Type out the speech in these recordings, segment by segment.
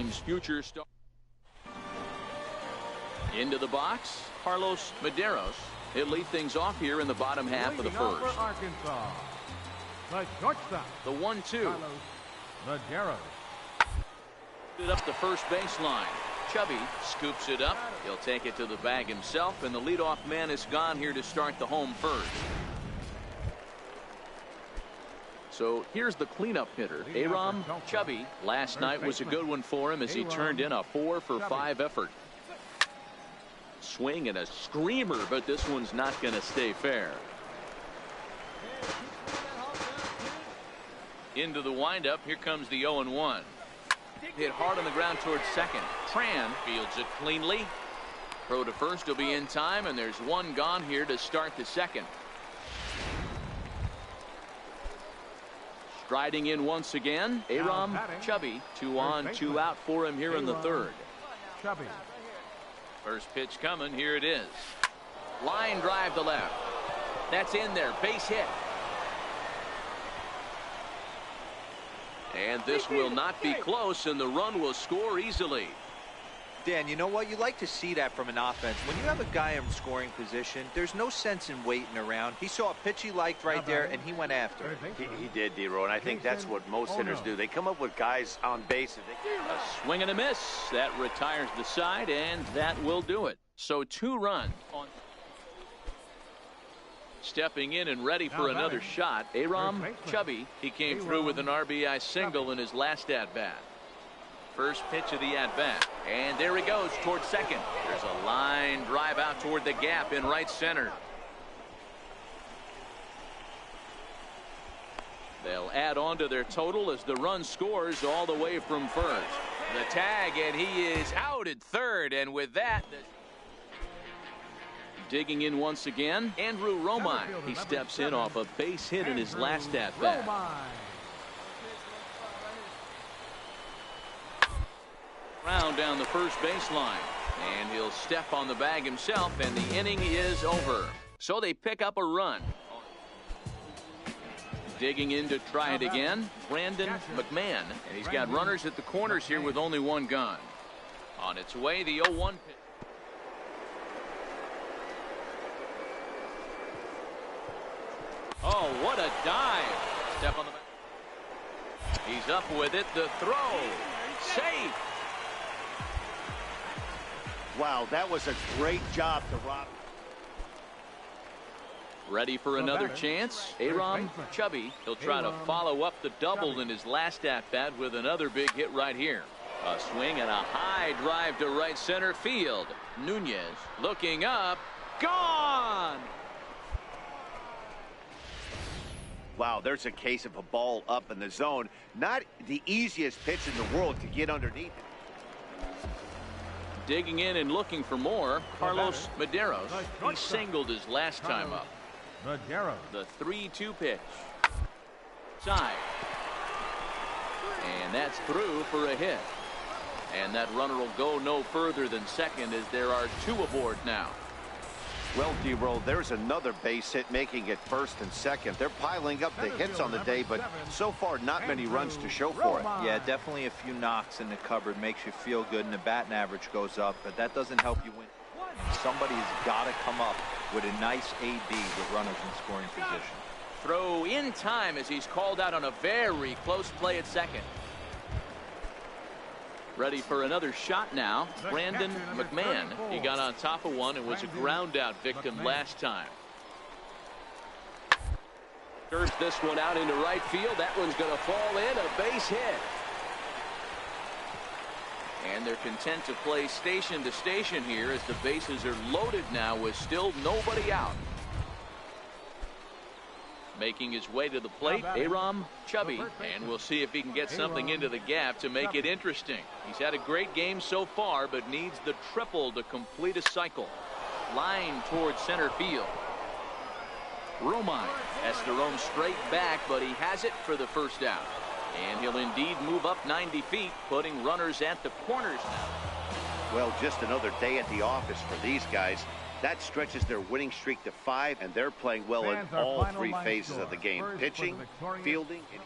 team's future star. Into the box, Carlos Medeiros. He'll lead things off here in the bottom half of the first. Arkansas, the shortstop. The 1-2. Carlos Medeiros. It up the first baseline. Chubby scoops it up. He'll take it to the bag himself, and the leadoff man is gone here to start the home first. So here's the cleanup hitter, Aram Chubby. Last night was a good one for him as he turned in a 4-for-5 effort. Swing and a screamer, but this one's not going to stay fair. Into the windup. Here comes the 0-1. Hit hard on the ground towards second. Tran fields it cleanly. Throw to first will be in time, and there's one gone here to start the second. Striding in once again, Aram Chubby. 2 on, 2 out for him here in the third. Chubby. First pitch coming. Here it is. Line drive to left. That's in there. Base hit. And this will not be close, and the run will score easily. Dan, you know what? You like to see that from an offense. When you have a guy in scoring position, there's no sense in waiting around. He saw a pitch he liked right there, and he went after it. He did, D-Row, and I think that's what most hitters do. They come up with guys on base. A swing and a miss. That retires the side, and that will do it. So 2 runs. Stepping in and ready for another shot, Aram Chubby. He came through with an RBI single in his last at-bat. First pitch of the at-bat. And there he goes towards second. There's a line drive out toward the gap in right center. They'll add on to their total as the run scores all the way from first. The tag, and he is out at third. And with that, digging in once again, Andrew Romine. He steps in off a base hit in his last at-bat. Round down the first baseline, and he'll step on the bag himself, and the inning is over. So they pick up a run. Digging in to try it again, Brandon McMahon, and he's got runners at the corners here with only one gone. On its way, the 0-1 pitch. Oh, what a dive. Step on the back. He's up with it. The throw. Safe. Wow, that was a great job to rob. Ready for another chance. Aram Chubby. He'll try to follow up the double in his last at-bat with another big hit right here. A swing and a high drive to right center field. Nunez looking up. Gone. Wow, there's a case of a ball up in the zone. Not the easiest pitch in the world to get underneath it. Digging in and looking for more, Carlos Medeiros. He singled his last time up. Medeiros. The 3-2 pitch. Side. And that's through for a hit. And that runner will go no further than second as there are 2 aboard now. Well, D-Roll, there's another base hit making it first and second. They're piling up the hits on the day, but so far not many runs to show for it. Yeah, definitely a few knocks in the cupboard makes you feel good, and the batting average goes up, but that doesn't help you win. Somebody's got to come up with a nice AB with runners in scoring position. Throw in time as he's called out on a very close play at second. Ready for another shot now. Brandon McMahon. He got on top of one and was a ground out victim last time. Curves this one out into right field. That one's going to fall in. A base hit. And they're content to play station to station here as the bases are loaded now with still nobody out. Making his way to the plate, Aram Chubby, and we'll see if he can get something into the gap to make it interesting. He's had a great game so far, but needs the triple to complete a cycle. Line towards center field. Romine has to roam straight back, but he has it for the first out. And he'll indeed move up 90 feet, putting runners at the corners now. Well, just another day at the office for these guys. That stretches their winning streak to 5, and they're playing well in all 3 phases of the game. Pitching, fielding, and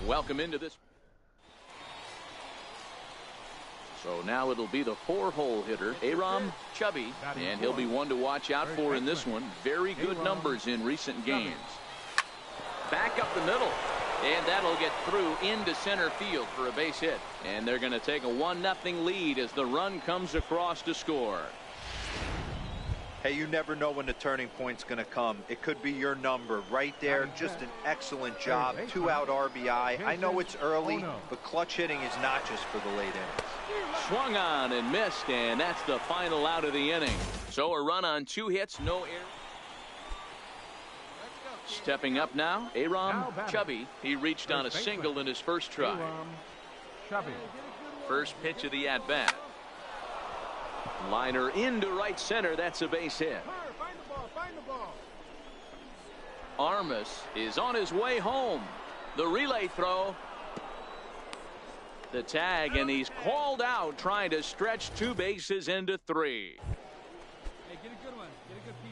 welcome into this. So now it'll be the 4-hole hitter, Aram Chubby, and he'll be one to watch out for in this one. Very good numbers in recent games. Back up the middle, and that'll get through into center field for a base hit. And they're going to take a 1-0 lead as the run comes across to score. Hey, you never know when the turning point's going to come. It could be your number right there. Just an excellent job. 2-out RBI. I know it's early, but clutch hitting is not just for the late innings. Swung on and missed, and that's the final out of the inning. So a run on 2 hits, no error. Stepping up now, Aram Chubby. He reached on a single in his first try. First pitch of the at-bat. Liner into right center. That's a base hit. Armas is on his way home. The relay throw. The tag, and he's called out trying to stretch 2 bases into 3.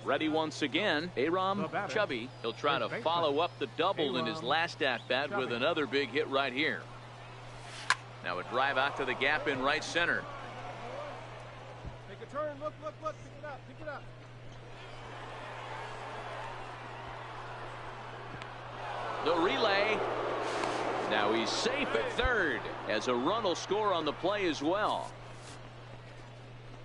Ready once again, Aram Chubby. He'll try to follow up the double in his last at-bat with another big hit right here. Now a drive out to the gap in right center. Take a turn, look, pick it up. The relay. Now he's safe at third as a run will score on the play as well.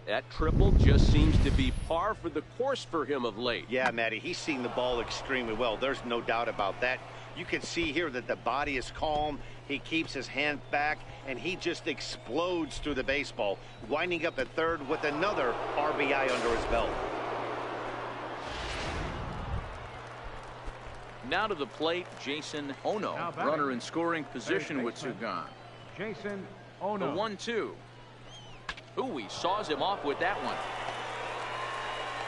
That triple just seems to be par for the course for him of late. Yeah, Matty, he's seen the ball extremely well. There's no doubt about that. You can see here that the body is calm. He keeps his hand back, and he just explodes through the baseball, winding up at third with another RBI under his belt. Now to the plate, Jason Ono. Runner in scoring position with 2 gone. Jason Ono. The 1-2. Ooh, he saws him off with that one.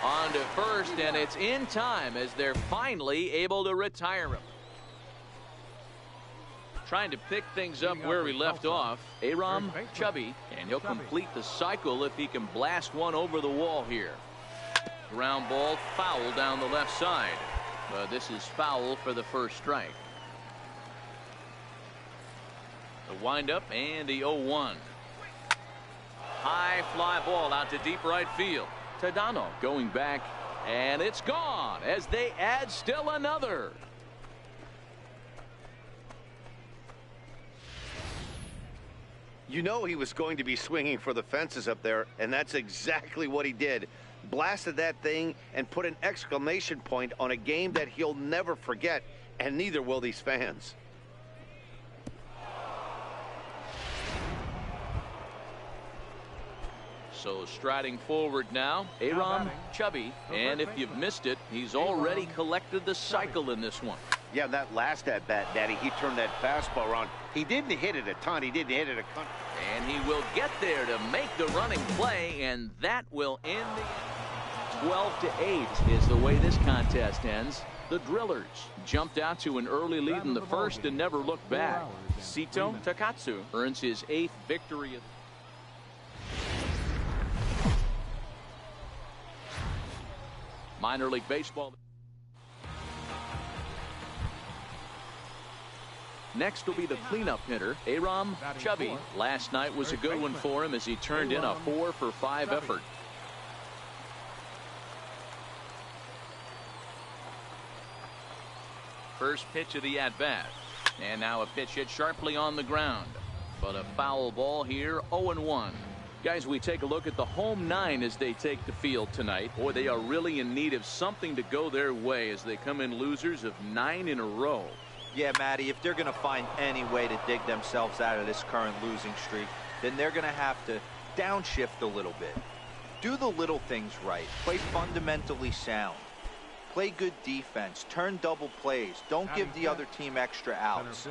On to first, and it's in time as they're finally able to retire him. Trying to pick things up where we left off, Aram Chubby, and he'll complete the cycle if he can blast one over the wall here. Ground ball foul down the left side. But this is foul for the first strike. The windup and the 0-1. High fly ball out to deep right field. Tadano going back, and it's gone as they add still another. You know he was going to be swinging for the fences up there, and that's exactly what he did. Blasted that thing and put an exclamation point on a game that he'll never forget, and neither will these fans. So striding forward now, Aram Chubby, and if you've missed it, he's already collected the cycle in this one. Yeah, that last at-bat, Daddy, he turned that fastball around. He didn't hit it a ton. He didn't hit it a ton. And he will get there to make the running play, and that will end the 12-8 is the way this contest ends. The Drillers jumped out to an early lead in the first and never looked back. Sito Takatsu earns his 8th victory. Minor League Baseball. Next will be the cleanup hitter, Aram Chubby. Last night was a good one for him as he turned in a 4-for-5 effort. First pitch of the at-bat. And now a pitch hit sharply on the ground. But a foul ball here, 0-1. Guys, we take a look at the home 9 as they take the field tonight. Boy, they are really in need of something to go their way as they come in losers of 9 in a row. Yeah, Matty, if they're going to find any way to dig themselves out of this current losing streak, then they're going to have to downshift a little bit. Do the little things right. Play fundamentally sound. Play good defense. Turn double plays. Don't give the other team extra outs.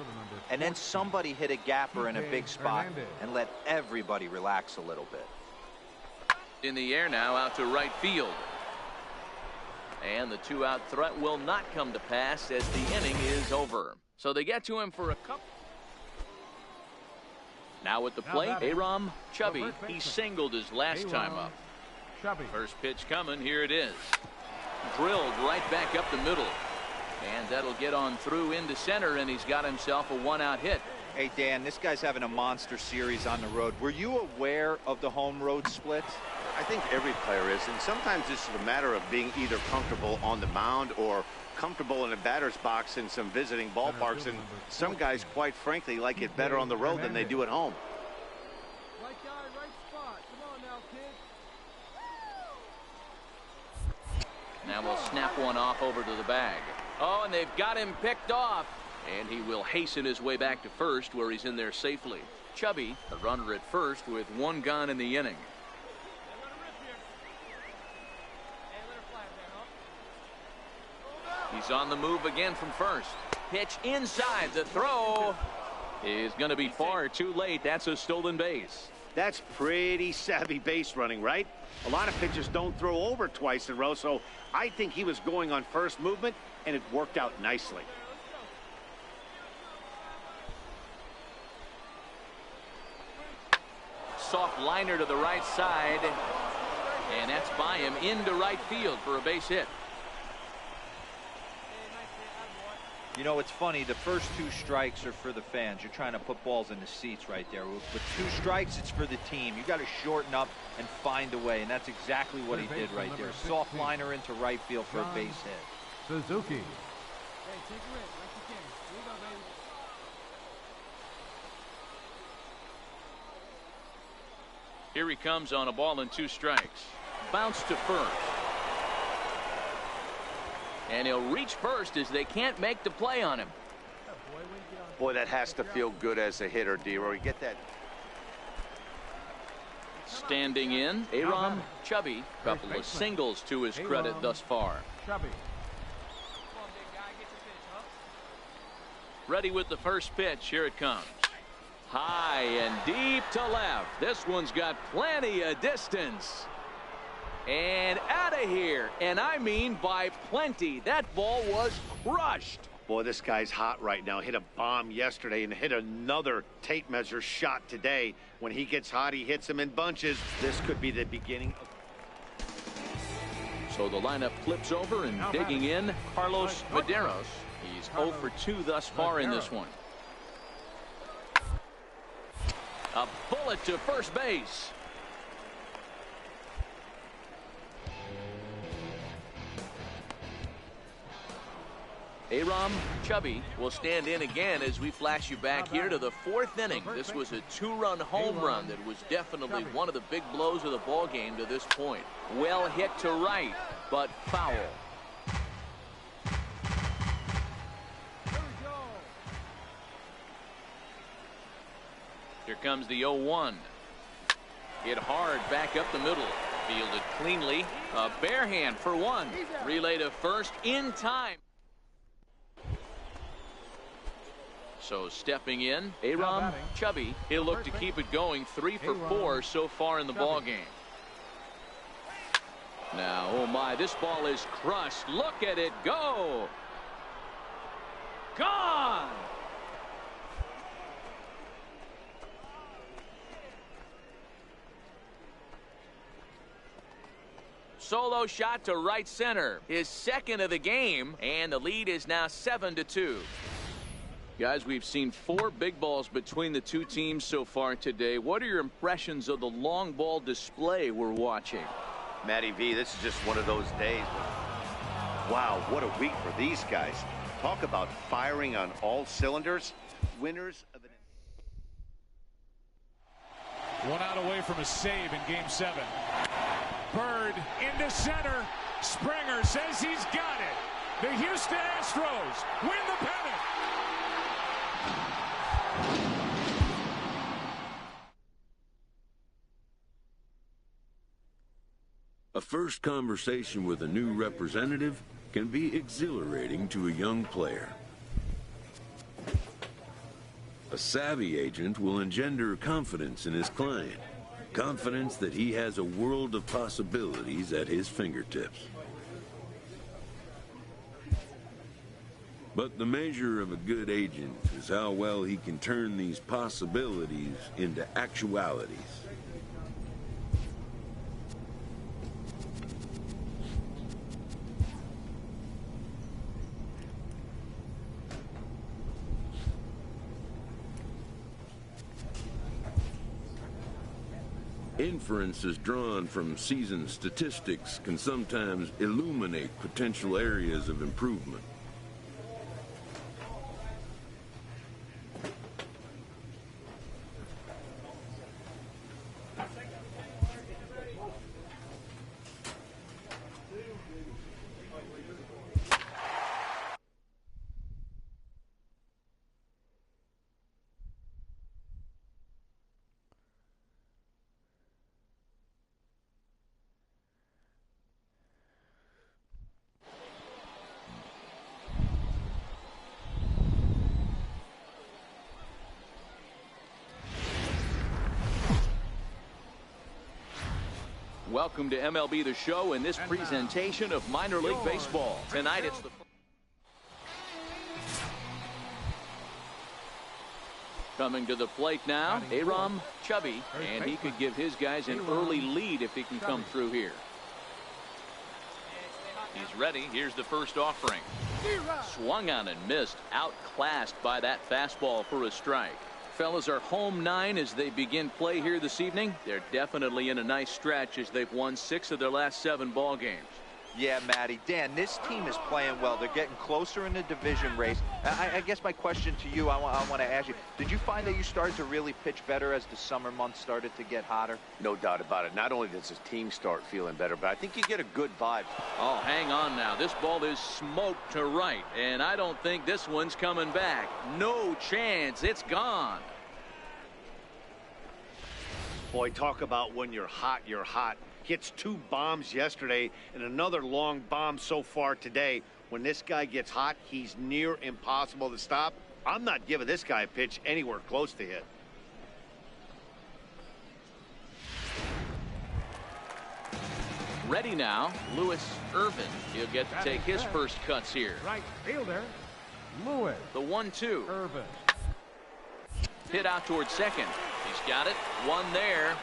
And then somebody hit a gapper in a big spot and let everybody relax a little bit. In the air now out to right field. And the 2-out threat will not come to pass as the inning is over. So they get to him for a couple. Now at the plate, Aram Chubby. He singled his last time up. First pitch coming. Here it is. Drilled right back up the middle. And that'll get on through into center, and he's got himself a 1-out hit. Hey, Dan, this guy's having a monster series on the road. Were you aware of the home-road splits? I think every player is, and sometimes this is a matter of being either comfortable on the mound or comfortable in a batter's box in some visiting ballparks, and some guys, quite frankly, like it better on the road than they do at home. Right guy, right spot. Come on now, kid. Now we'll snap one off over to the bag. Oh, and they've got him picked off. And he will hasten his way back to first, where he's in there safely. Chubby, the runner at first, with one gone in the inning. He's on the move again from first. Pitch inside. The throw is going to be far too late. That's a stolen base. That's pretty savvy base running, right? A lot of pitchers don't throw over twice in a row, so I think he was going on first movement, and it worked out nicely. Soft liner to the right side, and that's by him into right field for a base hit. You know, it's funny, the first 2 strikes are for the fans. You're trying to put balls in the seats right there. With 2 strikes, it's for the team. You got to shorten up and find a way, and that's exactly what he did right there. Soft liner into right field for a base hit. Suzuki. Hey, take a risk like you can. Here you go, baby. Here he comes on a ball and 2 strikes. Bounce to first. And he'll reach first as they can't make the play on him. Boy, that has to feel good as a hitter, D-Roy. You get that. Standing in, Aram Chubby. Couple of singles to his credit thus far. Chubby. Ready with the first pitch. Here it comes. High and deep to left. This one's got plenty of distance. And out of here. And I mean by plenty. That ball was crushed. Boy, this guy's hot right now. Hit a bomb yesterday and hit another tape measure shot today. When he gets hot, he hits them in bunches. This could be the beginning of... So the lineup flips over, and digging in, Carlos Medeiros. He's 0 for 2 thus far in this one. A bullet to first base. Aram Chubby will stand in again as we flash you back here to the 4th inning. This was a 2-run home run that was definitely one of the big blows of the ball game to this point. Well hit to right, but foul. Here comes the 0-1. Hit hard back up the middle. Fielded cleanly. A bare hand for one. Relay to first in time. So stepping in, Aram Chubby. He'll look to keep it going. 3 for 4 so far in the ball game. Now, oh my, this ball is crushed. Look at it go. Gone. Solo shot to right center. His second of the game, and the lead is now 7-2. Guys, we've seen 4 big balls between the 2 teams so far today. What are your impressions of the long ball display we're watching? Matty V, this is just one of those days. Wow, what a week for these guys. Talk about firing on all cylinders. Winners of the... 1 out away from a save in Game 7. Bird into center. Springer says he's got it. The Houston Astros win the pennant. A first conversation with a new representative can be exhilarating to a young player. A savvy agent will engender confidence in his client, confidence that he has a world of possibilities at his fingertips. But the measure of a good agent is how well he can turn these possibilities into actualities. Inferences drawn from season statistics can sometimes illuminate potential areas of improvement. Welcome to MLB The Show in this presentation of minor league baseball. Tonight it's the... Coming to the plate now, Aram Chubby, and he could give his guys an early lead if he can come through here. He's ready. Here's the first offering. Swung on and missed. Outclassed by that fastball for a strike. Fellas are home 9 as they begin play here this evening. They're definitely in a nice stretch as they've won 6 of their last 7 ball games. Yeah, Matty. Dan, this team is playing well. They're getting closer in the division race. I guess my question to you, I want to ask you, did you find that you started to really pitch better as the summer months started to get hotter? No doubt about it. Not only does his team start feeling better, but I think you get a good vibe. Oh, hang on now. This ball is smoked to right, and I don't think this one's coming back. No chance. It's gone. Boy, talk about when you're hot, you're hot. Hits 2 bombs yesterday and another long bomb so far today. When this guy gets hot, he's near impossible to stop. I'm not giving this guy a pitch anywhere close to hit. Ready now, Lewis Irvin. He'll get to take his first cuts here. Right fielder, Lewis. The 1-2. Irvin. Hit out towards second. He's got it. One there.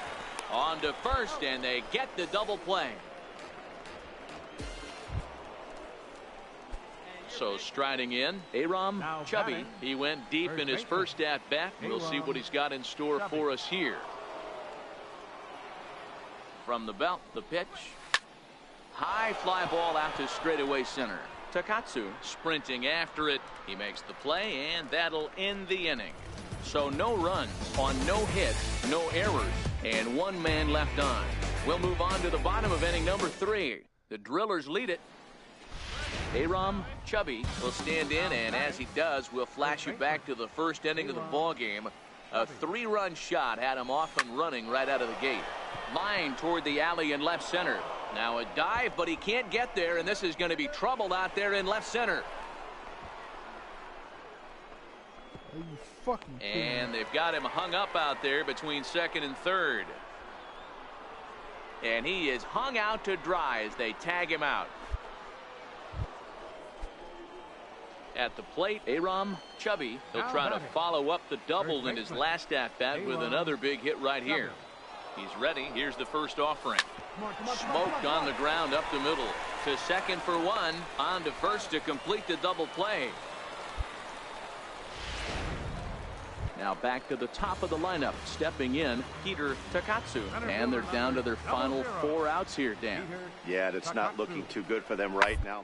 On to first, and they get the double play. So striding in, Aram Chubby. He went deep in his first at-bat. We'll see what he's got in store for us here. From the belt, the pitch. High fly ball out to straightaway center. Takatsu sprinting after it. He makes the play, and that'll end the inning. So no runs on no hits, no errors, and 1 man left on. We'll move on to the bottom of inning number 3. The Drillers lead it. Aram Chubby will stand in, and as he does, we'll flash you back to the first inning of the ball game. A 3-run shot had him off and running right out of the gate. Line toward the alley in left center. Now a dive, but he can't get there, and this is going to be trouble out there in left center. And they've got him hung up out there between second and third. And he is hung out to dry as they tag him out. At the plate, Aram Chubby. He'll try to follow up the double in his last at-bat with another big hit right here. He's ready. Here's the first offering. Smoked on the ground up the middle. To second for 1. On to first to complete the double play. Now back to the top of the lineup. Stepping in, Peter Takatsu. And they're down to their final 4 outs here, Dan. Yeah, that's not looking too good for them right now.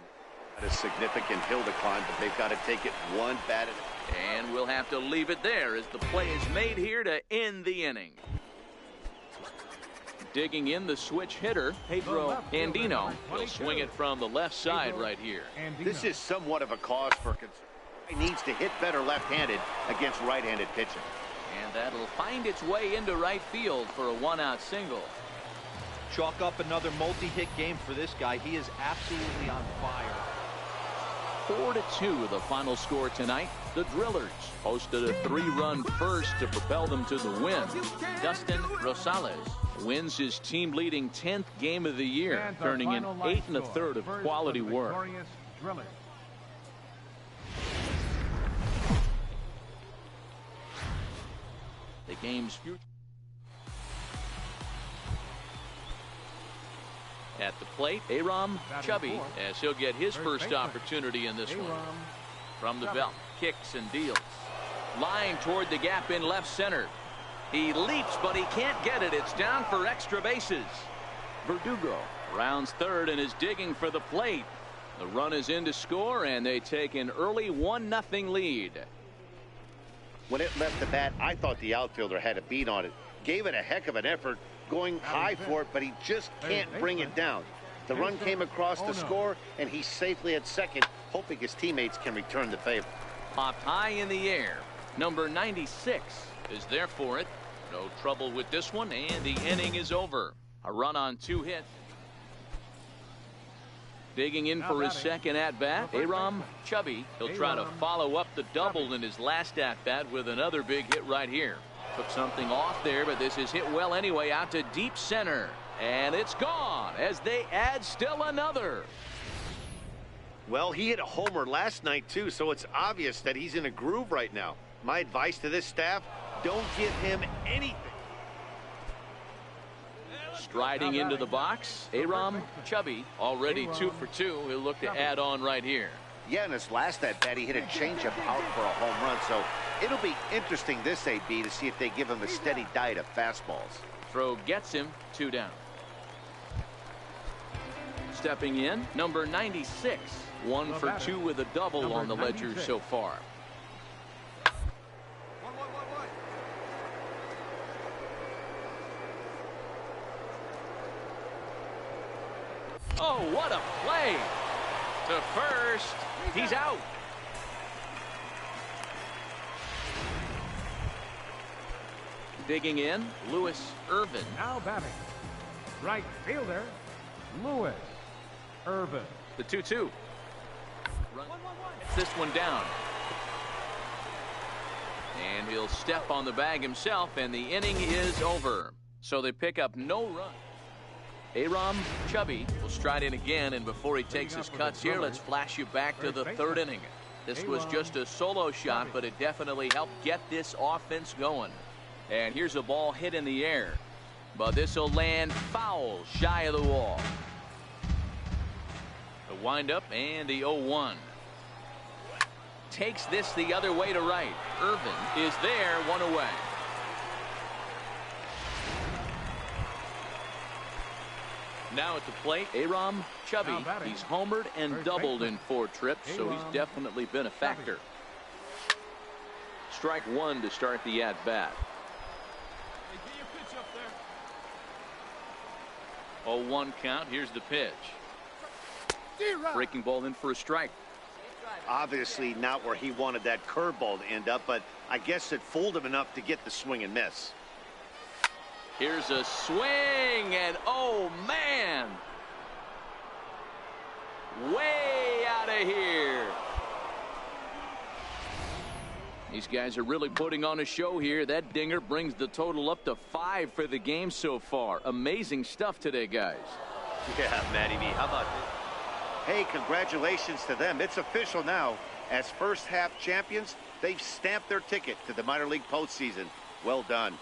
At a significant hill to climb, but they've got to take it one bat at a time. And we'll have to leave it there as the play is made here to end the inning. Digging in the switch hitter, Pedro Andino. Will swing it from the left side right here. This is somewhat of a cause for concern. He needs to hit better left-handed against right-handed pitching. And that'll find its way into right field for a 1-out single. Chalk up another multi-hit game for this guy. He is absolutely on fire. 4-2 the final score tonight. The Drillers posted a 3-run first to propel them to the win. Dustin Rosales wins his team-leading 10th game of the year, turning in 8 1/3 of quality work. The game's future. At the plate, Aram Chubby, as he'll get his first opportunity in this one. From the belt, kicks and deals. Line toward the gap in left center. He leaps, but he can't get it. It's down for extra bases. Verdugo rounds third and is digging for the plate. The run is in to score, and they take an early 1-0 lead. When it left the bat, I thought the outfielder had a beat on it. Gave it a heck of an effort, going high for it, but he just can't bring it down. The run came across to score, and he's safely at second, hoping his teammates can return the favor. Popped high in the air. Number 96 is there for it. No trouble with this one, and the inning is over. A run on 2 hits. Digging in for his second at-bat, Aram Chubby. He'll try to follow up the double in his last at-bat with another big hit right here. Took something off there, but this is hit well anyway, out to deep center. And it's gone as they add still another. Well, he hit a homer last night, too, so it's obvious that he's in a groove right now. My advice to this staff, don't give him anything. Striding into the box, Aram Chubby, already 2 for 2. He'll look to add on right here. Yeah, in his last at-bat, he hit a changeup out for a home run, so it'll be interesting this AB to see if they give him a steady diet of fastballs. Throw gets him, 2 down. Stepping in, number 96, 1 for 2 with a double on the ledger so far. Oh, what a play! To first, he's out. Digging in, Lewis Irvin. Now batting, right fielder, Lewis Irvin. The 2-2. This one down. And he'll step on the bag himself, and the inning is over. So they pick up no run. Aram Chubby will stride in again, and before he takes his cuts here, let's flash you back to the 3rd inning. This was just a solo shot, but it definitely helped get this offense going. And here's a ball hit in the air, but this will land foul shy of the wall. The windup and the 0-1. Takes this the other way to right. Irvin is there, 1 away. Now at the plate, Aram Chubby. He's homered and doubled in 4 trips, so he's definitely been a factor. Strike 1 to start the at-bat. 0-1 count. Here's the pitch. Breaking ball in for a strike. Obviously not where he wanted that curveball to end up, but I guess it fooled him enough to get the swing and miss. Here's a swing, and oh man, way out of here. These guys are really putting on a show here. That dinger brings the total up to 5 for the game so far. Amazing stuff today, guys. Yeah, Matty B, how about this? Hey, congratulations to them. It's official now. As first half champions, they've stamped their ticket to the minor league postseason. Well done.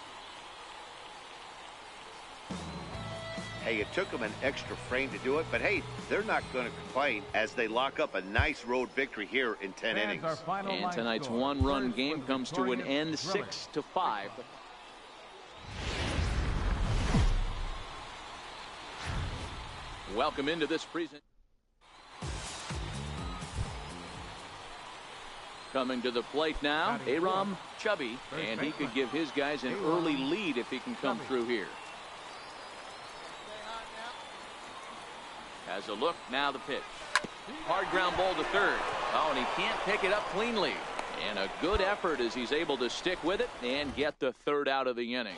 Hey, it took them an extra frame to do it, but hey, they're not going to complain as they lock up a nice road victory here in 10 innings. And tonight's 1-run game comes to an end, 6-5. Welcome into this present. Coming to the plate now, Aram Chubby, and he could give his guys an early lead if he can come through here. Has a look, now the pitch. Hard ground ball to third. Oh, and he can't pick it up cleanly. And a good effort as he's able to stick with it and get the 3rd out of the inning.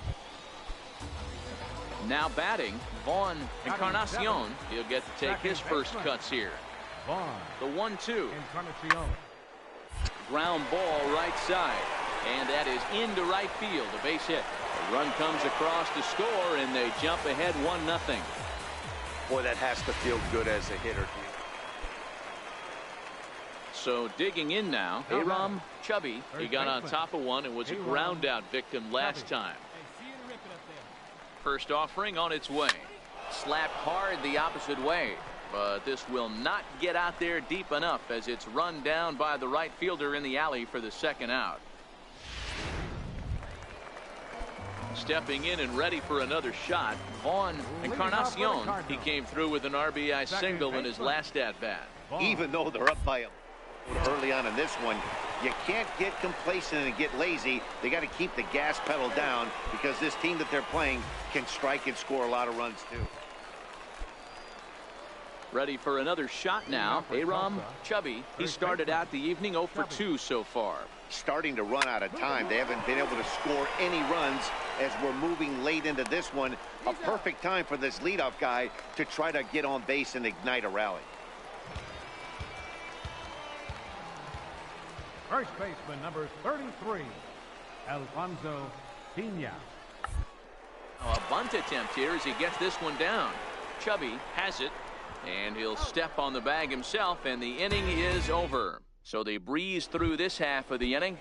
Now batting, Vaughn Encarnacion. He'll get to take his first cuts here. The 1-2. Ground ball right side. And that is into right field, a base hit. The run comes across to score, and they jump ahead 1-0. Boy, that has to feel good as a hitter. So digging in now, Aram Chubby. He got on top of one and was a ground out victim last time. First offering on its way. Slapped hard the opposite way, but this will not get out there deep enough as it's run down by the right fielder in the alley for the 2nd out. Stepping in and ready for another shot, Vaughn Encarnacion. He came through with an RBI single in his last at-bat. Even though they're up by a early on in this one, you can't get complacent and get lazy. They got to keep the gas pedal down because this team that they're playing can strike and score a lot of runs too. Ready for another shot now. Aram Chubby. He started out the evening 0 for 2 so far. Starting to run out of time. They haven't been able to score any runs as we're moving late into this one. A perfect time for this leadoff guy to try to get on base and ignite a rally. First baseman, number 33, Alfonso Pina. A bunt attempt here as he gets this one down. Chubby has it, and he'll step on the bag himself, and the inning is over. So they breeze through this half of the inning.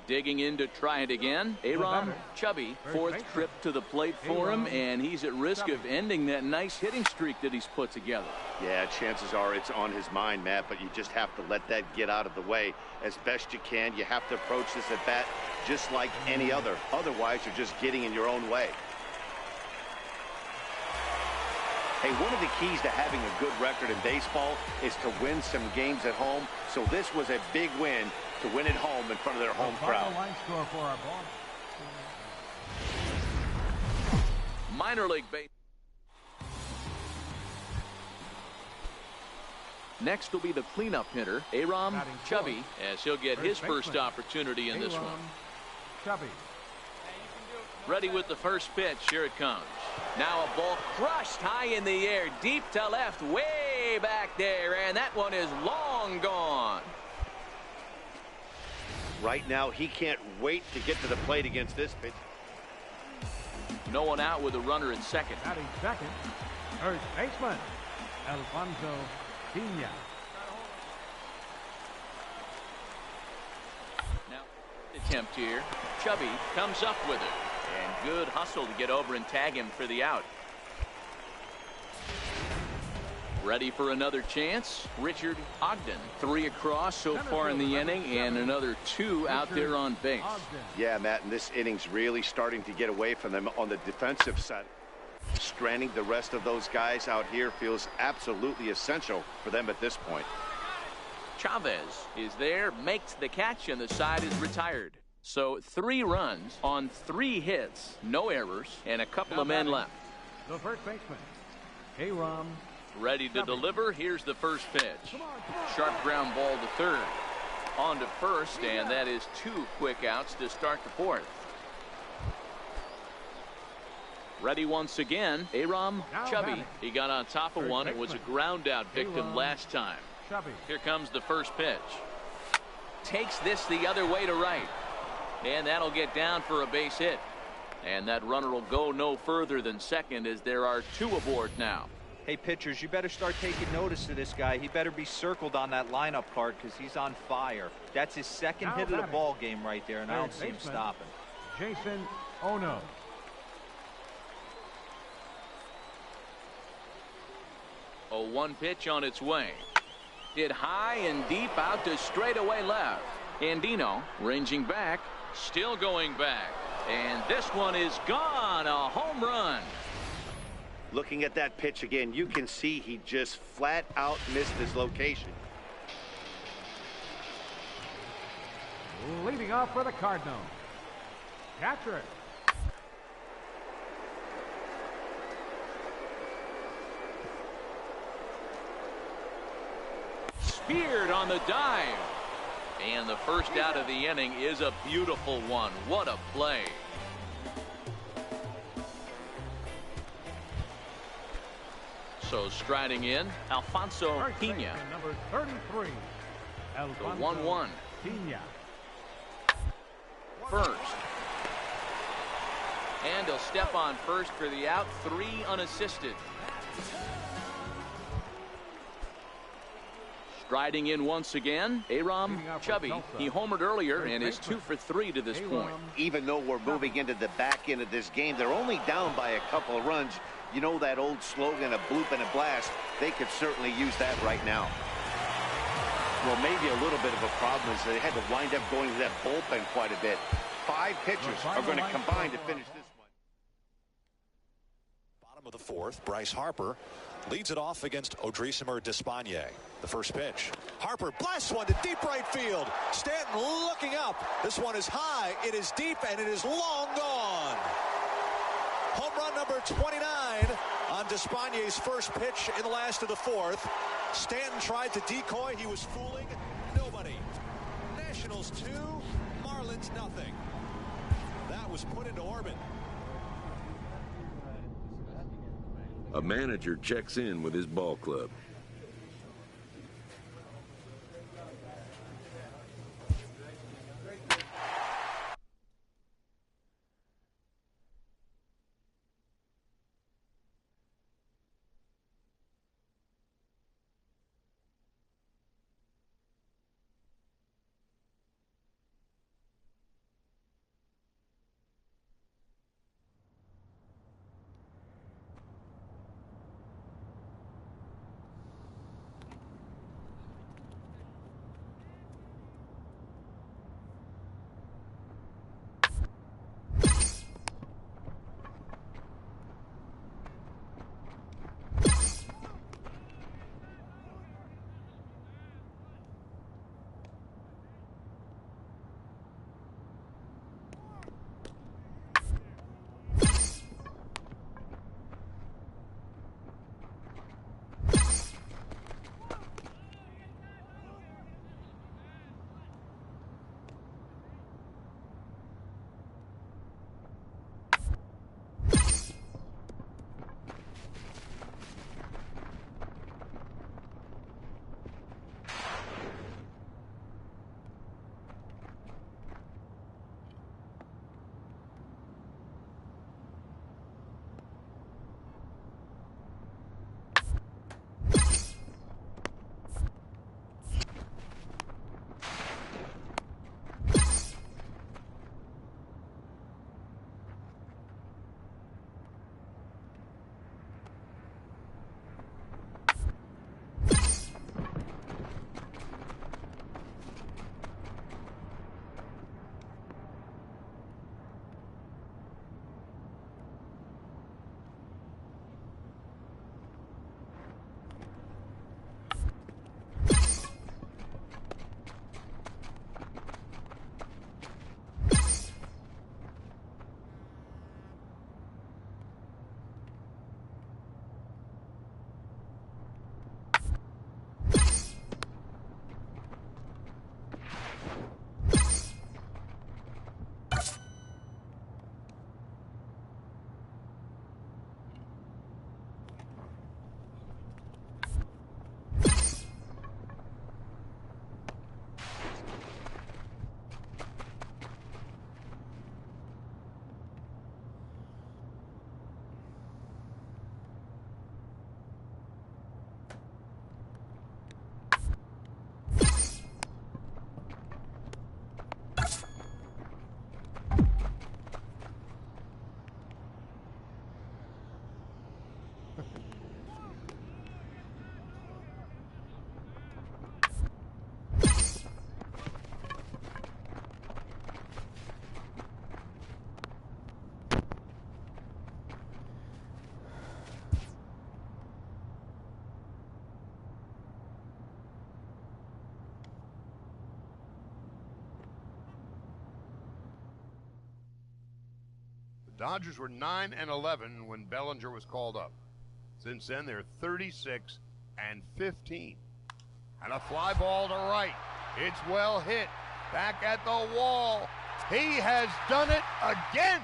Digging in to try it again. Aram Chubby, fourth trip to the plate for him, and he's at risk of ending that nice hitting streak that he's put together. Yeah, chances are it's on his mind, Matt, but you just have to let that get out of the way as best you can. You have to approach this at bat just like any other. Otherwise, you're just getting in your own way. Hey, one of the keys to having a good record in baseball is to win some games at home. So this was a big win to win at home in front of their home crowd. Minor league base. Next will be the cleanup hitter, Aram Chubby, as he'll get his first opportunity in this one. Chubby. Ready with the first pitch. Here it comes. Now a ball crushed high in the air, deep to left, way back there, and that one is long gone. Right now, he can't wait to get to the plate against this pitch. No one out with a runner at second. Batting second, first baseman, Alfonso Pina. Now, attempt here. Chubby comes up with it. And good hustle to get over and tag him for the out. Ready for another chance. Richard Ogden, 3 across so far in the inning, and another 2 out there on base. Yeah, Matt, and this inning's really starting to get away from them on the defensive side. Stranding the rest of those guys out here feels absolutely essential for them at this point. Chavez is there, makes the catch, and the side is retired. So 3 runs on 3 hits, no errors, and a couple of men left. The first baseman, Aram. Ready to deliver. Here's the first pitch. Sharp ground ball to third. On to first, and that is 2 quick outs to start the fourth. Ready once again, Aram Chubby. He got on top of one. It was a ground out victim last time. Here comes the first pitch. Takes this the other way to right. And that'll get down for a base hit. And that runner will go no further than second as there are 2 aboard now. Hey, pitchers, you better start taking notice of this guy. He better be circled on that lineup card because he's on fire. That's his second hit of the ball game right there, and I don't see him stopping. Jason Ono. A 1 pitch on its way. Hit high and deep out to straightaway left. Andino ranging back, still going back. And this one is gone. A home run. Looking at that pitch again, you can see he just flat out missed his location. Leading off for the Cardinals, catcher. Speared on the dive. And the first out of the inning is a beautiful one. What a play. So striding in, Alfonso Pina. Number 33, Alfonso The 1-1. Pina. First. And he'll step on first for the out. 3 unassisted. Striding in once again, Aram Chubby. He homered earlier and is 2 for 3 to this point. Even though we're moving into the back end of this game, they're only down by a couple of runs. You know that old slogan, a bloop and a blast? They could certainly use that right now. Well, maybe a little bit of a problem is they had to wind up going to that bullpen quite a bit. 5 pitchers are going to combine to finish this one. of the fourth, Bryce Harper leads it off against Odrisamer Despaigne. The first pitch. Harper blasts one to deep right field. Stanton looking up. This one is high, it is deep, and it is long gone. Home run number 29 on Despaigne's first pitch in the last of the fourth. Stanton tried to decoy. He was fooling nobody. Nationals 2, Marlins nothing. That was put into orbit. A manager checks in with his ball club. Dodgers were 9-11 when Bellinger was called up. Since then, they're 36-15. And a fly ball to right. It's well hit. Back at the wall. He has done it again.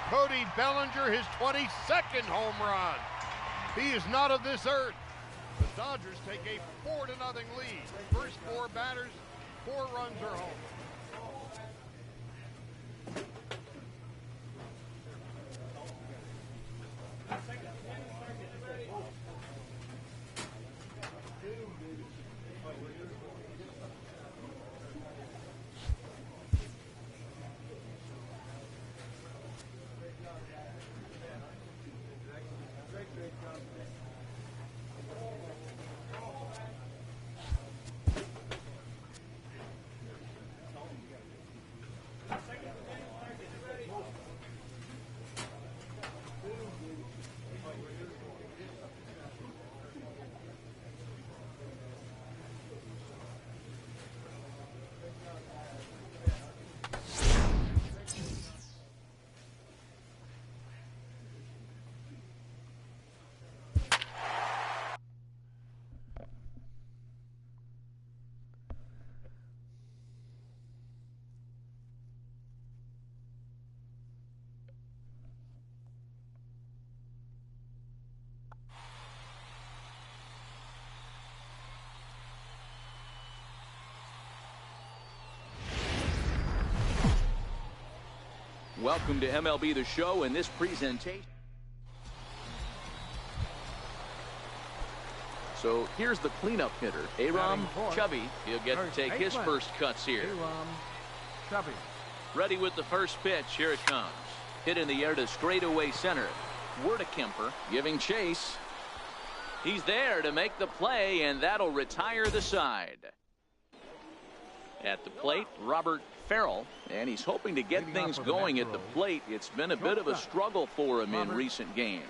Cody Bellinger, his 22nd home run. He is not of this earth. The Dodgers take a 4-0 lead. First 4 batters, 4 runs are home. Welcome to MLB The Show and this presentation. So here's the cleanup hitter, Aram Chubby. He'll get to take his first cuts here. Chubby. Ready with the first pitch. Here it comes. Hit in the air to straightaway center. Kemper giving chase. He's there to make the play, and that'll retire the side. At the plate, Robert Farrell, and he's hoping to get things going at the plate. It's been a bit of a struggle for him in recent games.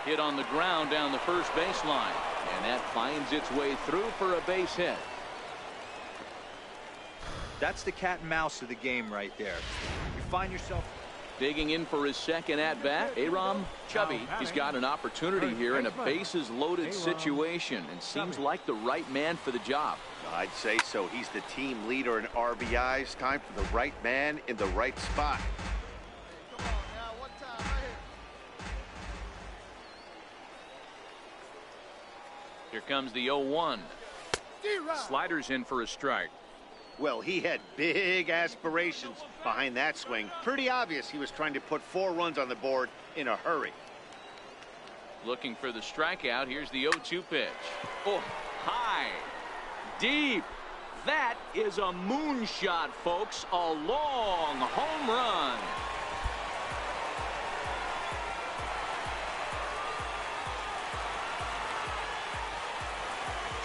Hit on the ground down the first baseline, and that finds its way through for a base hit. That's the cat and mouse of the game right there. You find yourself digging in for his second at-bat, Aram Chubby. He's got an opportunity here in a bases-loaded situation and seems like the right man for the job. I'd say so. He's the team leader in RBIs. Time for the right man in the right spot. Here comes the 0-1. Sliders in for a strike. Well, he had big aspirations behind that swing. Pretty obvious he was trying to put 4 runs on the board in a hurry. Looking for the strikeout. Here's the 0-2 pitch. Oh, high, deep. That is a moonshot, folks. A long home run.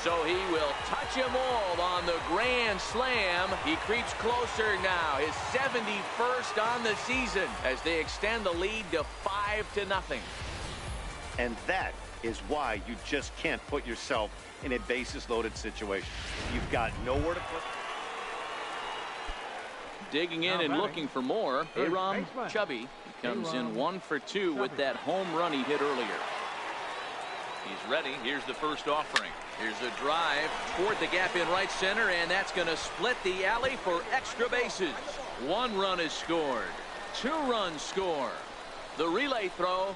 So he will touch them all on the grand slam. He creeps closer now. His 71st on the season as they extend the lead to 5-0. And that is why you just can't put yourself in a bases-loaded situation. You've got nowhere to put. Digging in and looking for more, Aram Chubby comes in 1 for 2 with that home run he hit earlier. He's ready. Here's the first offering. Here's a drive toward the gap in right center, and that's going to split the alley for extra bases. 1 run is scored. 2 runs score. The relay throw.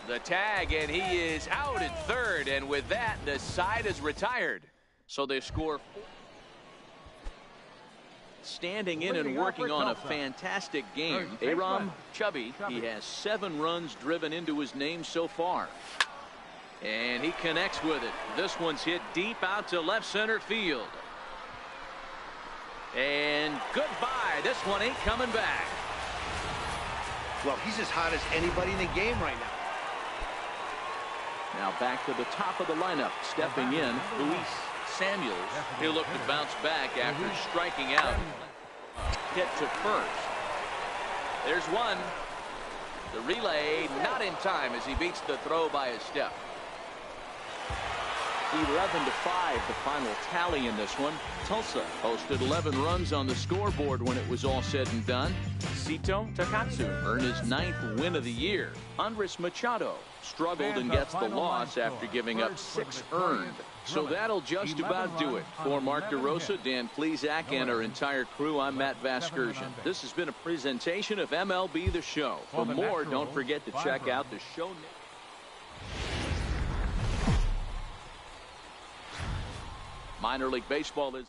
The tag, and he is out at third, and with that, the side is retired. So they score. Standing in and working on a fantastic game, Aram Chubby. He has 7 runs driven into his name so far. And he connects with it. This one's hit deep out to left center field. And goodbye. This one ain't coming back. Well, he's as hot as anybody in the game right now. Now back to the top of the lineup. Stepping in, Luis Samuels. He'll look to bounce back after striking out. Hit to first. There's one. The relay not in time as he beats the throw by a step. 11-5 the final tally in this one. Tulsa posted 11 runs on the scoreboard when it was all said and done. Sito Takatsu earned his 9th win of the year. Andres Machado struggled and gets the loss after giving up 6 earned. So that'll just about do it. For Mark DeRosa, Dan Plesac, and our entire crew, I'm Matt Vasgersian. This has been a presentation of MLB The Show. For more, don't forget to check out the show. Minor League Baseball is.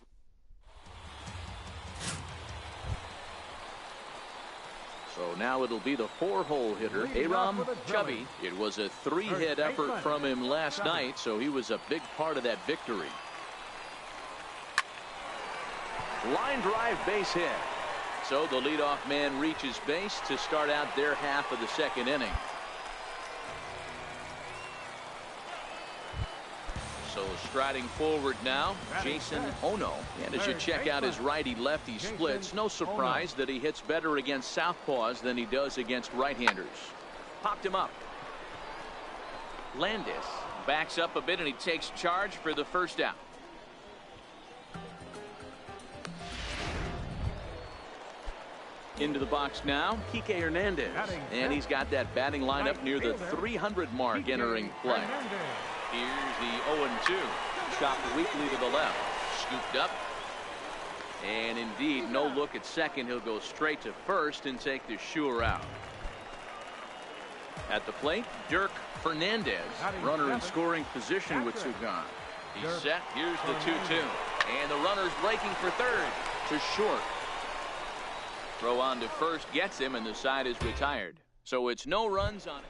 So now it'll be the 4-hole hitter, Aram Chubby. It was a 3-hit effort from him last night, so he was a big part of that victory. Line drive base hit. So the leadoff man reaches base to start out their half of the second inning. So striding forward now, Jason Ono. And as you check out his righty-lefty splits, no surprise that he hits better against southpaws than he does against right-handers. Popped him up. Landis backs up a bit and he takes charge for the first out. Into the box now, Kike Hernandez. And he's got that batting lineup near the 300 mark entering play. Here's the 0-2. Chopped weakly to the left. Scooped up. And indeed, no look at second. He'll go straight to first and take the sure out. At the plate, Dirk Fernandez. Runner in scoring position with Sugan. He's set. Here's the 2-2. And the runner's breaking for third. To short. Throw on to first gets him, and the side is retired. So it's no runs on it.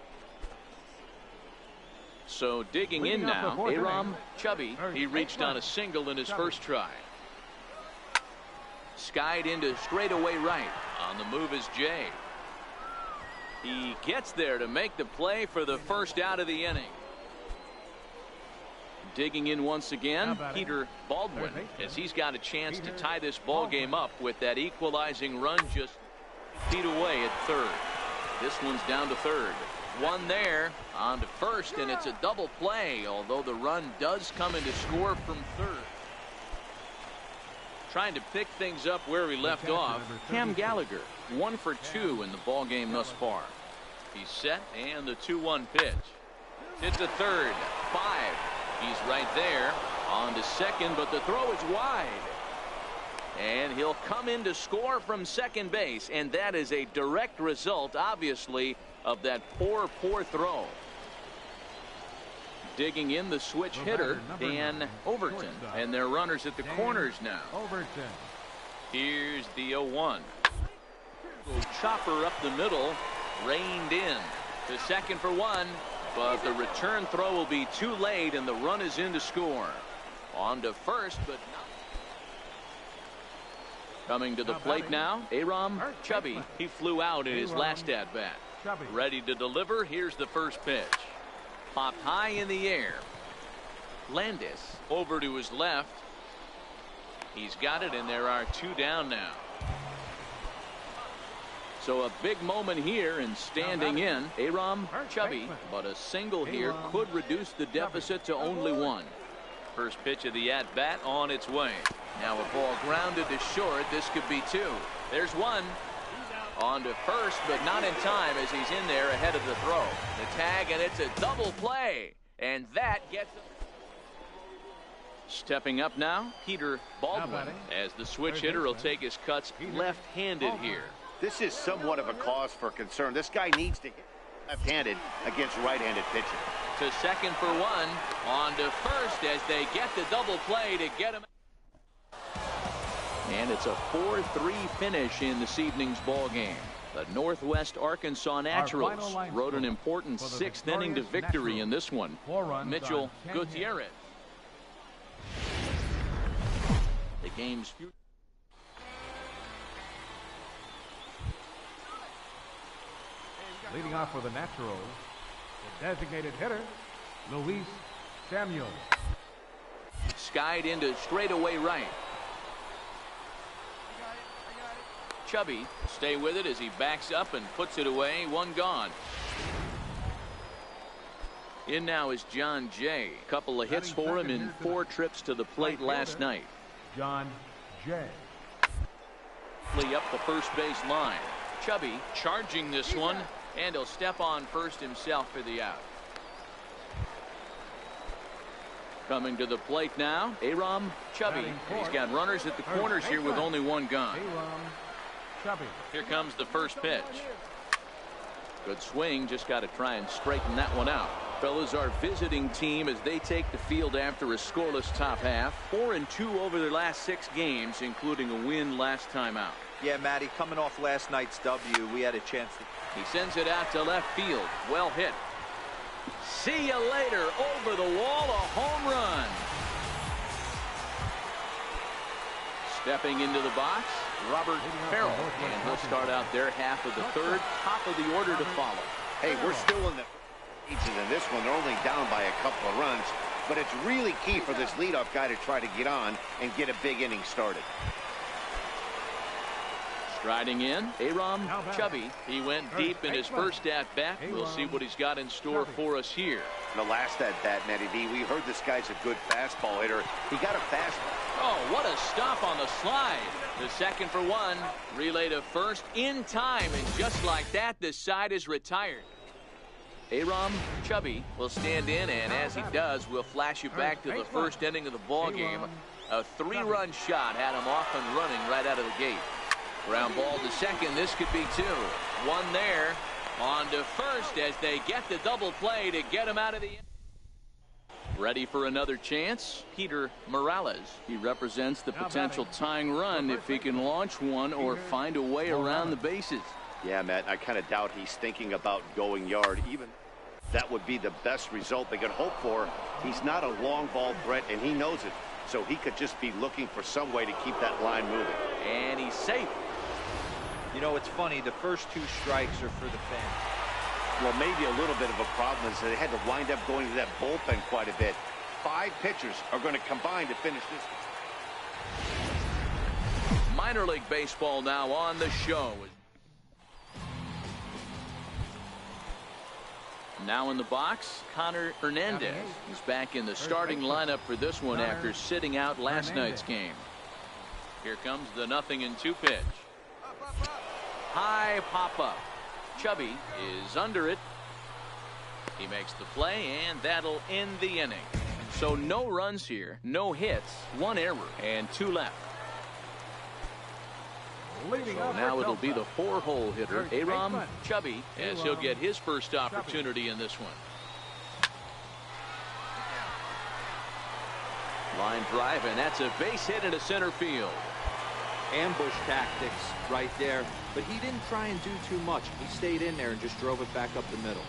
So digging in now, Aram Chubby. He reached on a single in his first try. Skied into straightaway right. On the move is Jay. He gets there to make the play for the first out of the inning. Digging in once again, Peter Baldwin, as he's got a chance to tie this ball game up with that equalizing run just feet away at third. This one's down to third. One there on to first, and it's a double play, although the run does come in to score from third. Trying to pick things up where we left off, Cam Gallagher, 1 for 2 in the ball game thus far. He's set, and the 2-1 pitch. Hit to third, 5. He's right there. On to second, but the throw is wide. And he'll come in to score from second base, and that is a direct result, obviously, of that poor throw. Digging in the switch hitter, Dan Overton, and their runners at the corners now. Here's the 0-1. Chopper up the middle, reined in to second for 1, but the return throw will be too late, and the run is in to score. On to first, but not. Coming to the plate now, Aram Chubby. He flew out in his last at bat. Ready to deliver. Here's the first pitch. Popped high in the air. Landis over to his left. He's got it, and there are 2 down now. So a big moment here, and standing in, Aram Chubby, but a single here could reduce the deficit to only 1. First pitch of the at-bat on its way. Now a ball grounded to short. This could be 2. There's 1. On to first, but not in time as he's in there ahead of the throw. The tag, and it's a double play. And that gets him. Stepping up now, Peter Baldwin, as the switch hitter will take his cuts left-handed here. This is somewhat of a cause for concern. This guy needs to hit left-handed against right-handed pitching. To second for 1. On to first as they get the double play to get him. And it's a 4-3 finish in this evening's ball game. The Northwest Arkansas Naturals rode an important 6th inning to victory in this one. Mitchell Gutierrez. The game's future. Leading off for the Naturals, the designated hitter, Luis Samuel. Skied into straightaway right. Chubby, stay with it as he backs up and puts it away. 1 gone. In now is John Jay. Couple of hits for him in 4 trips to the plate last night. John Jay. Up the first base line. Chubby charging this one, and he'll step on first himself for the out. Coming to the plate now, Aram Chubby. He's got runners at the corners here with only 1 gone. Here comes the first pitch. Good swing, just got to try and straighten that one out. Fellas, our visiting team as they take the field after a scoreless top half. 4-2 over their last 6 games, including a win last time out. Yeah, Matty, coming off last night's W, we had a chance to. He sends it out to left field. Well hit. See you later. Over the wall, a home run. Stepping into the box, Robert Farrell, and he'll start out their half of the 3rd, top of the order to follow. Hey, we're still in the ages in this one. They're only down by a couple of runs, but it's really key for this leadoff guy to try to get on and get a big inning started. Striding in, Aram Chubby. He went deep in his first at-bat. We'll see what he's got in store for us here. The last at-bat, Matty B, we heard this guy's a good fastball hitter. He got a fastball. Oh, what a stop on the slide. The second for 1. Relay to first in time, and just like that, the side is retired. Aram Chubby will stand in, and as he does, we'll flash you back to the first inning of the ball game. A 3-run shot had him off and running right out of the gate. Ground ball to second. This could be 2. 1 there. On to first as they get the double play to get him out of the inning. Ready for another chance? Peter Morales. He represents the potential tying run if he can launch one or find a way around the bases. Yeah, Matt, I kind of doubt he's thinking about going yard. Even that would be the best result they could hope for. He's not a long ball threat, and he knows it. So he could just be looking for some way to keep that line moving. And he's safe. You know, it's funny. The first 2 strikes are for the fans. Well, maybe a little bit of a problem is that they had to wind up going to that bullpen quite a bit. 5 pitchers are going to combine to finish this. Minor League Baseball now on the show. Now in the box, Connor Hernandez. He's back in the starting lineup for this one after sitting out last night's game. Here comes the 0-2 pitch. High pop-up. Chubby is under it. He makes the play, and that'll end the inning. So no runs here, no hits, 1 error, and 2 left. So now it'll be the 4-hole hitter, Aram Chubby, as he'll get his first opportunity in this one. Line drive, and that's a base hit into center field. Ambush tactics right there, but he didn't try and do too much. He stayed in there and just drove it back up the middle.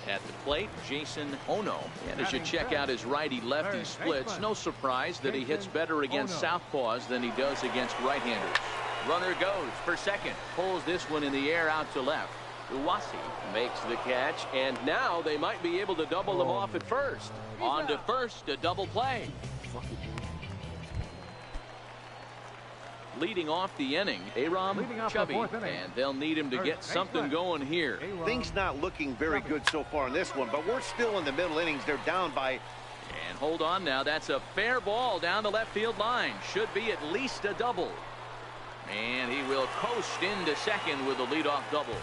At the plate, Jason Ono. And as you check out his righty-lefty splits, no surprise that he hits better against southpaws than he does against right-handers. Runner goes for second. Pulls this one in the air out to left. Uwasi makes the catch, and now they might be able to double them off at first. On to first, a double play. Leading off the inning, Aram Chubby, and they'll need him to get something going here. Things not looking very good so far in this one, but we're still in the middle innings. They're down by... And hold on now, that's a fair ball down the left field line. Should be at least a double. And he will coast into second with a leadoff double.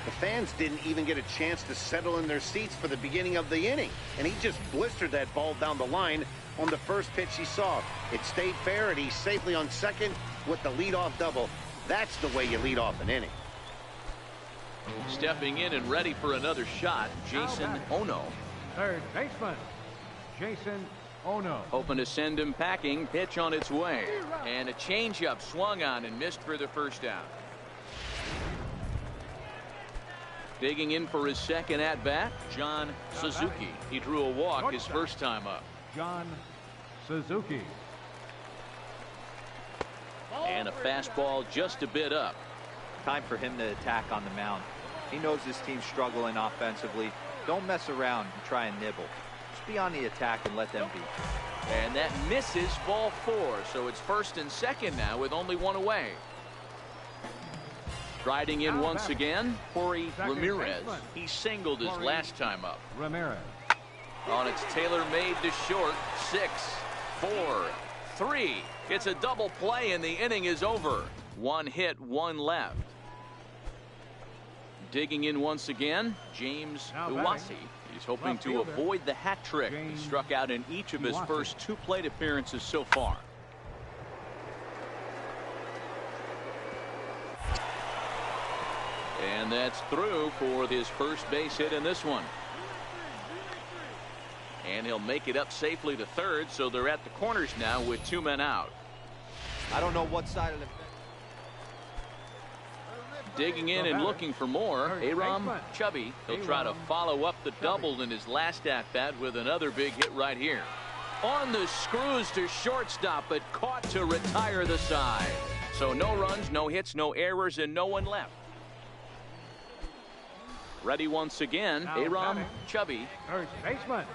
The fans didn't even get a chance to settle in their seats for the beginning of the inning, and he just blistered that ball down the line on the first pitch he saw. It stayed fair, and he's safely on second with the leadoff double. That's the way you lead off an inning. Stepping in and ready for another shot, Jason Ono. Third baseman, Jason Ono. Hoping to send him packing. Pitch on its way. And a changeup swung on and missed for the first out. Digging in for his second at-bat, John Suzuki. He drew a walk his first time up. John Suzuki. And a fastball just a bit up. Time for him to attack on the mound. He knows this team's struggling offensively. Don't mess around and try and nibble. Just be on the attack and let them be. And that misses, ball 4. So it's first and second now with only 1 away. Riding in once again, Jorge Ramirez. He singled his last time up. Ramirez. On its tailor-made to short. 6, 4, 3. It's a double play and the inning is over. 1 hit, 1 left. Digging in once again, James Uwasi. He's hoping to avoid the hat trick. He struck out in each of his first 2 plate appearances so far. And that's through for his first base hit in this one. And he'll make it up safely to third, so they're at the corners now with 2 men out. I don't know what side of the... Digging in and looking for more, Aram Chubby. He'll try to follow up the double in his last at-bat with another big hit right here. On the screws to shortstop, but caught to retire the side. So no runs, no hits, no errors, and no one left. Ready once again, Aram Chubby. Third baseman,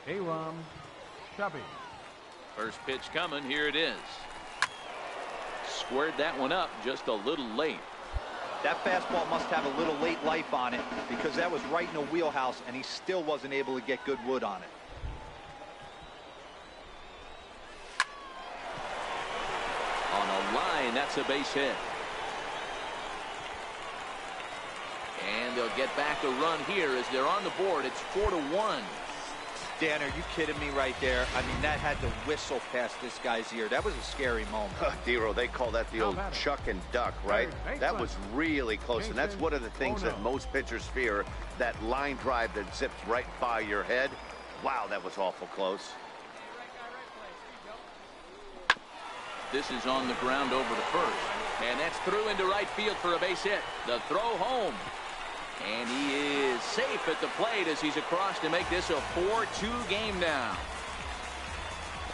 Aram Chubby. First pitch coming, here it is. Squared that one up just a little late. That fastball must have a little late life on it because that was right in the wheelhouse and he still wasn't able to get good wood on it. On a line, that's a base hit. And they'll get back a run here as they're on the board. It's 4-1. Dan, are you kidding me right there? I mean, that had to whistle past this guy's ear. That was a scary moment. Dero, they call that the old chuck and duck, right? That was really close, and that's one of the things that most pitchers fear, that line drive that zips right by your head. Wow, that was awful close. This is on the ground over to first, and that's through into right field for a base hit. The throw home. And he is safe at the plate as he's across to make this a 4-2 game now.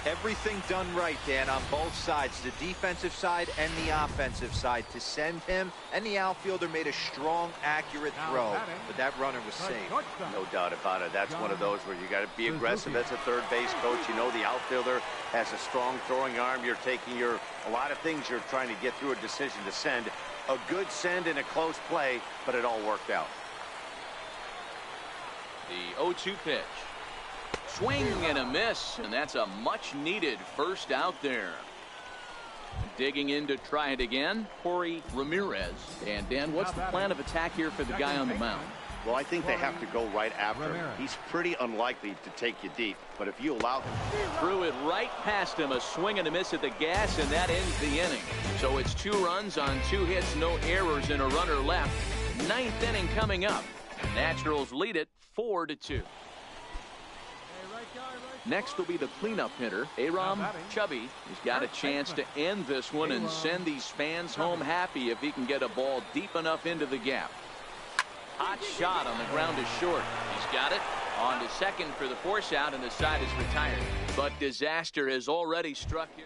Everything done right, Dan, on both sides, the defensive side and the offensive side, to send him, and the outfielder made a strong, accurate throw, but that runner was safe. No doubt about it. That's one of those where you got to be aggressive as a third base coach. You know the outfielder has a strong throwing arm. You're taking a lot of things you're trying to get through a decision to send. A good send in a close play, but it all worked out. The 0-2 pitch. Swing and a miss, and that's a much-needed first out there. Digging in to try it again, Corey Ramirez. And, Dan, what's the plan of attack here for the guy on the mound? Well, I think they have to go right after him. He's pretty unlikely to take you deep, but if you allow him... Threw it right past him, a swing and a miss at the gas, and that ends the inning. So it's 2 runs on 2 hits, no errors, and a runner left. 9th inning coming up. Naturals lead it 4-2. Next will be the cleanup hitter, Aram Chubby. He's got a chance to end this one and send these fans home happy if he can get a ball deep enough into the gap. Hot shot on the ground is short. He's got it on to second for the force out, and the side is retired. But disaster has already struck here.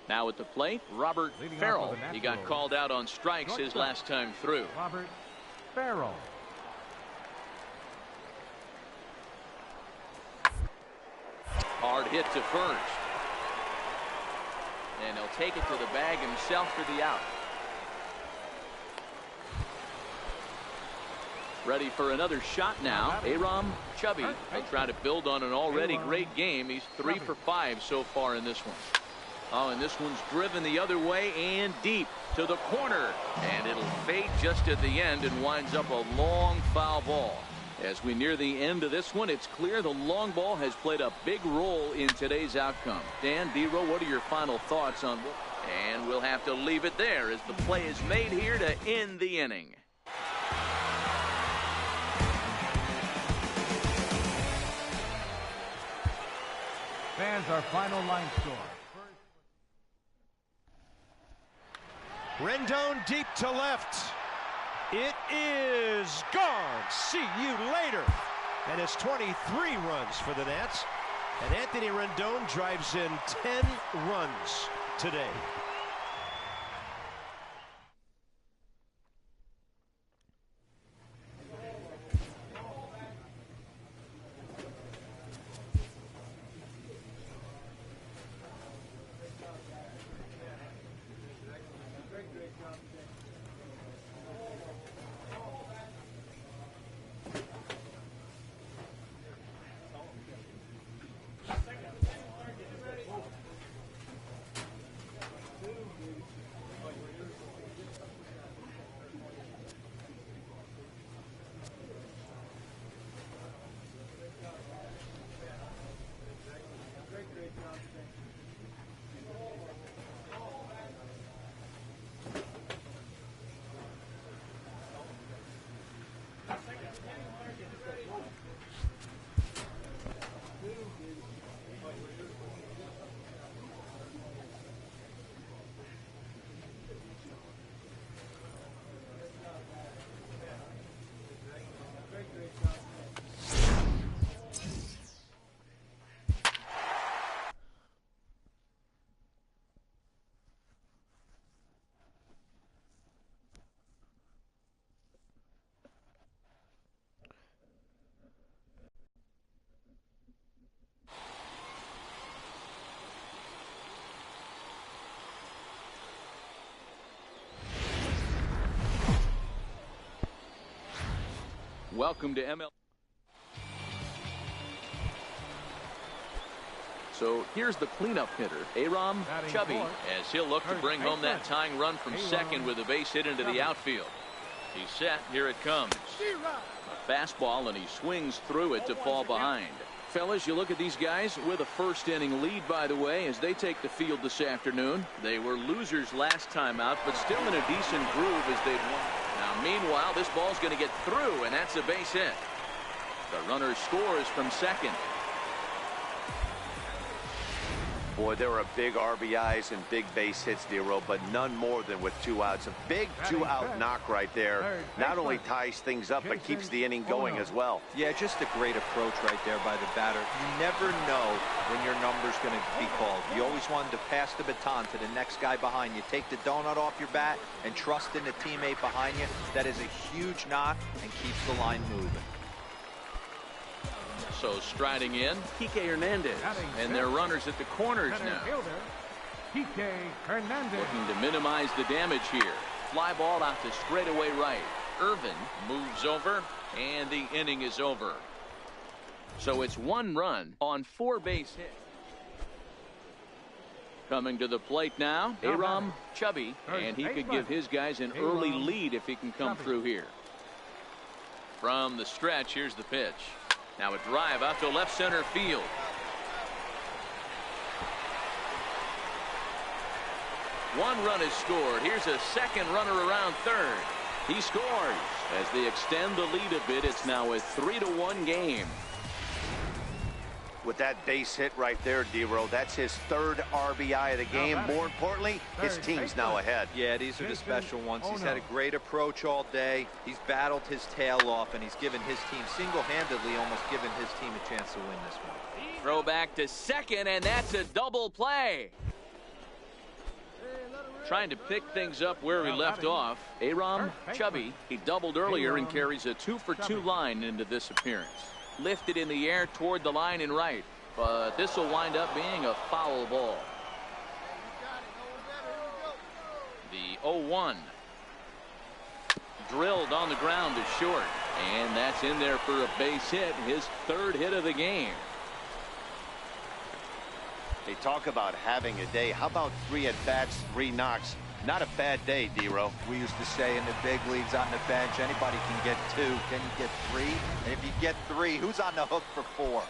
Now at the plate, Robert Farrell. He got called out on strikes his last time through. Robert Farrell. Hard hit to first. And he'll take it to the bag himself for the out. Ready for another shot now. Aram Chubby will try to build on an already great game. He's 3 for 5 so far in this one. Oh, and this one's driven the other way and deep to the corner. And it'll fade just at the end and winds up a long foul ball. As we near the end of this one, it's clear the long ball has played a big role in today's outcome. Dan, Dero, what are your final thoughts on what? And we'll have to leave it there as the play is made here to end the inning. Fans, our final line score. Rendon deep to left. It is gone. See you later. And it's 23 runs for the Nats. And Anthony Rendon drives in 10 runs today. Welcome to ML. So here's the cleanup hitter, Aram Chubby, as he'll look to bring home that tying run from second with a base hit into the outfield. He's set. Here it comes. A fastball, and he swings through it to fall behind. Fellas, you look at these guys with a first inning lead, by the way, as they take the field this afternoon. They were losers last time out, but still in a decent groove as they'd won. Now, meanwhile, this ball's going to get through, and that's a base hit. The runner scores from second. Boy, there are big RBIs and big base hits, Dero, but none more than with 2 outs. A big 2-out knock right there. Not only ties things up, but keeps the inning going as well. Yeah, just a great approach right there by the batter. You never know when your number's going to be called. You always wanted to pass the baton to the next guy behind you. Take the donut off your bat and trust in the teammate behind you. That is a huge knock and keeps the line moving. So striding in, Kike Hernandez, and their runners at the corners now. Kike Hernandez. Looking to minimize the damage here. Fly ball out to straightaway right. Irvin moves over, and the inning is over. So it's 1 run on 4 base hits. Coming to the plate now, Aram Chubby, and he could give his guys an early lead if he can come through here. From the stretch, here's the pitch. Now a drive out to left center field. One run is scored. Here's a second runner around third. He scores. As they extend the lead a bit, it's now a 3-1 game. With that base hit right there, Dero, that's his 3rd RBI of the game. More importantly, his team's now ahead. Yeah, these are the special ones. He's had a great approach all day. He's battled his tail off, and he's given his team single-handedly almost given his team a chance to win this one. Throw back to second, and that's a double play. Trying to pick things up where he left off. Aram Chubby, he doubled earlier and carries a 2-for-2 line into this appearance. Lifted in the air toward the line and right, but this will wind up being a foul ball. The 0-1 drilled on the ground to short, and that's in there for a base hit, his 3rd hit of the game. They talk about having a day. How about 3 at-bats, 3 knocks? Not a bad day, Dero. We used to say in the big leagues on the bench, anybody can get 2. Can you get 3? And if you get 3, who's on the hook for 4?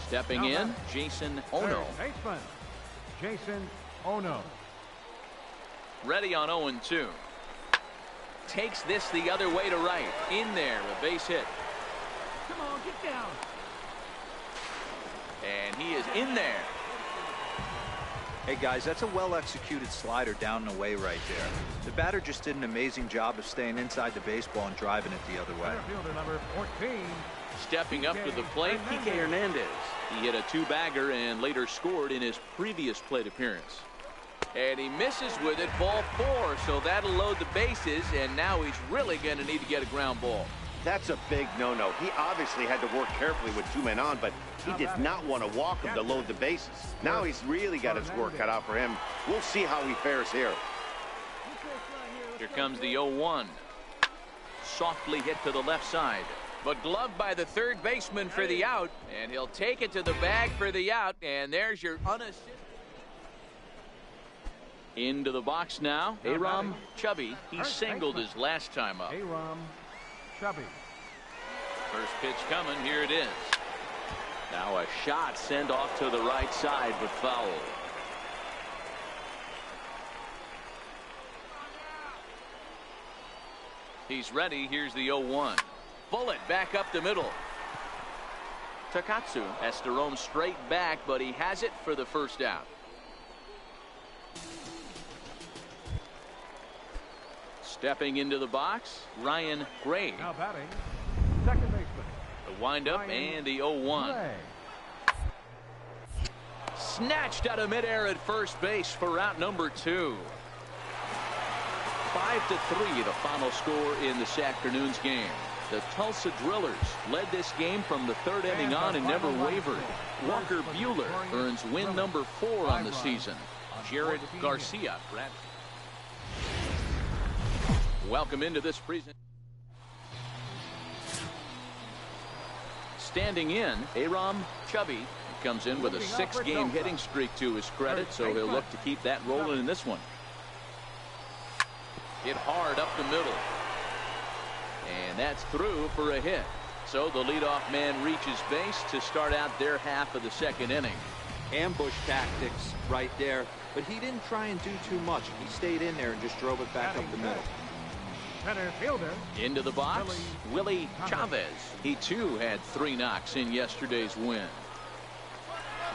Stepping in, Jason Ono. Baseman, Jason Ono. Ready on 0-2. Takes this the other way to right. In there, a base hit. Come on, get down. And he is in there. Hey guys, that's a well-executed slider down and away right there. The batter just did an amazing job of staying inside the baseball and driving it the other way. Fielder number 14. Stepping up to the plate, Kike Hernandez. He hit a 2-bagger and later scored in his previous plate appearance. And he misses with it, ball 4, so that'll load the bases, and now he's really going to need to get a ground ball. That's a big no-no. He obviously had to work carefully with 2 men on, but he did not want to walk him to load the bases. Now he's really got his work cut out for him. We'll see how he fares here. Here comes the 0-1. Softly hit to the left side, but gloved by the 3rd baseman for the out, and he'll take it to the bag for the out, and there's your unassisted. Into the box now, Aram Chubby. He singled his last time up. Aram Chubby. First pitch coming, here it is. Now a shot sent off to the right side, but foul. He's ready. Here's the 0-1. Bullet back up the middle. Takatsu has to roam straight back, but he has it for the first out. Stepping into the box, Ryan Gray. Now batting, second baseman. The windup and the 0-1. Snatched out of midair at first base for out number 2. 5-3 the final score in this afternoon's game. The Tulsa Drillers led this game from the 3rd inning on and never wavered. Walker Buehler earns win number 4 on the season. Jared Garcia. Welcome into this presentation. Standing in, Aram Chubby comes in with a 6-game hitting streak to his credit, so he'll look to keep that rolling in this one. Hit hard up the middle. And that's through for a hit. So the leadoff man reaches base to start out their half of the second inning. Ambush tactics right there, but he didn't try and do too much. He stayed in there and just drove it back up the middle. Center fielder. Into the box, Willie Chavez. He too had 3 knocks in yesterday's win.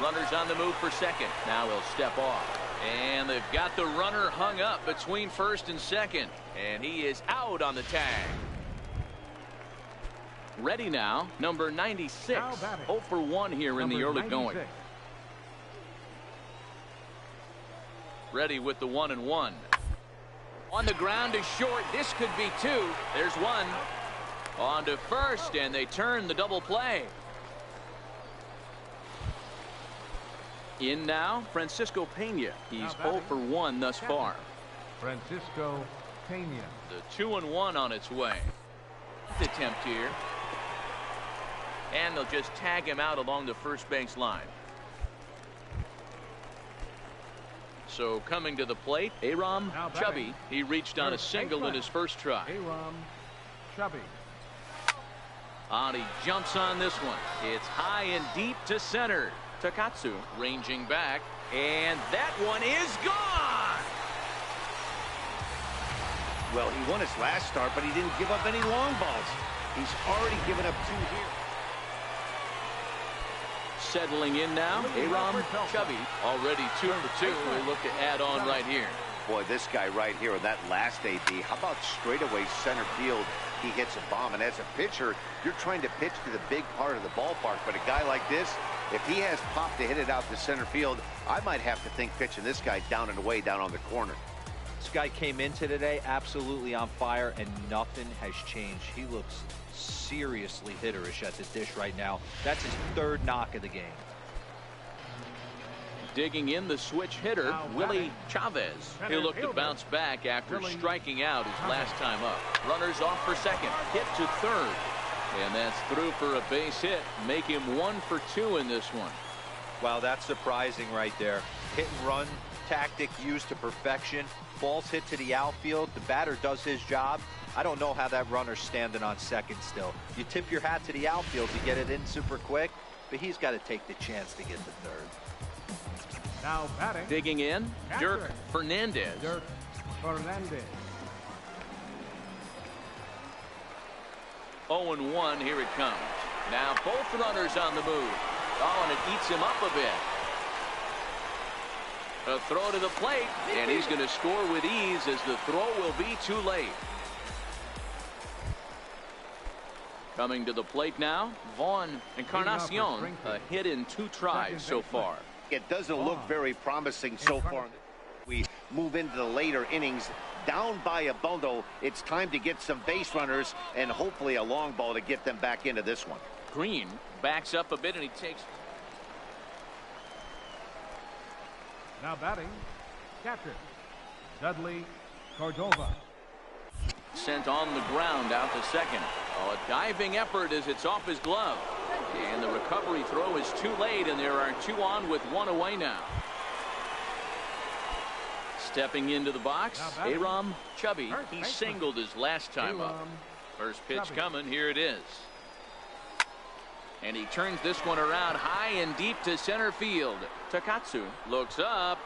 Runners on the move for second. Now he'll step off. And they've got the runner hung up between first and second. And he is out on the tag. Ready now, number 96. 0 for 1 here in the early going. Ready with the 1-1. On the ground is short. This could be 2. There's 1. On to first, and they turn the double play. In now, Francisco Pena. He's 0 for 1 thus far. Francisco Pena. The 2-1 on its way. Attempt here. And they'll just tag him out along the first base line. So coming to the plate, Aram Chubby. He reached on a single in his first try. Aram Chubby. And he jumps on this one. It's high and deep to center. Takatsu ranging back, and that one is gone. Well, he won his last start, but he didn't give up any long balls. He's already given up 2 here. Settling in now, Aram Chubby, already 2 for 2. We'll look to add on right here. Boy, this guy right here, that last AB, how about straightaway center field? He hits a bomb, and as a pitcher, you're trying to pitch to the big part of the ballpark, but a guy like this, if he has pop to hit it out to center field, I might have to think pitching this guy down and away down on the corner. This guy came into today absolutely on fire, and nothing has changed. He looks seriously hitterish at the dish right now. That's his 3rd knock of the game. Digging in the switch hitter, Willie Chavez. He'll look to bounce back after striking out his last time up. Runners off for second. Hit to third. And that's through for a base hit. Make him 1 for 2 in this one. Wow, that's surprising right there. Hit and run tactic used to perfection. Ball's hit to the outfield. The batter does his job. I don't know how that runner's standing on second still. You tip your hat to the outfield to get it in super quick, but he's got to take the chance to get to third. Now batting. Digging in, Dirk Fernandez. Dirk Fernandez. 0-1, here it comes. Now both runners on the move. Oh, and it eats him up a bit. A throw to the plate, and he's going to score with ease as the throw will be too late. Coming to the plate now, Vaughn Encarnacion, a hit in 2 tries so far. It doesn't look very promising so far. We move into the later innings. Down by a bundle, it's time to get some base runners and hopefully a long ball to get them back into this one. Green backs up a bit, and he takes. Now batting, catcher Dudley Cordova. Sent on the ground out to second. Oh, a diving effort as it's off his glove. And the recovery throw is too late, and there are 2 on with 1 away now. Stepping into the box, Aram Chubby. He singled his last time up. First pitch coming. Here it is. And he turns this one around high and deep to center field. Takatsu looks up,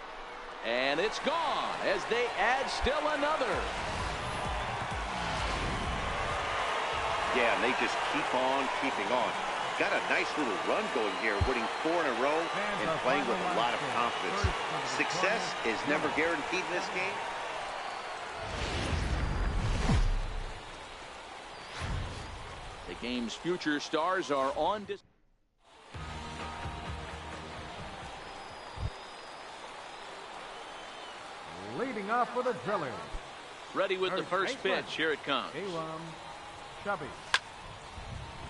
and it's gone as they add still another. Yeah, and they just keep on keeping on. Got a nice little run going here, winning 4 in a row and playing with a lot of confidence. Success is never guaranteed in this game. The game's future stars are on display. Leading off with a driller. Ready with the first pitch. Here it comes. Aram Chubby.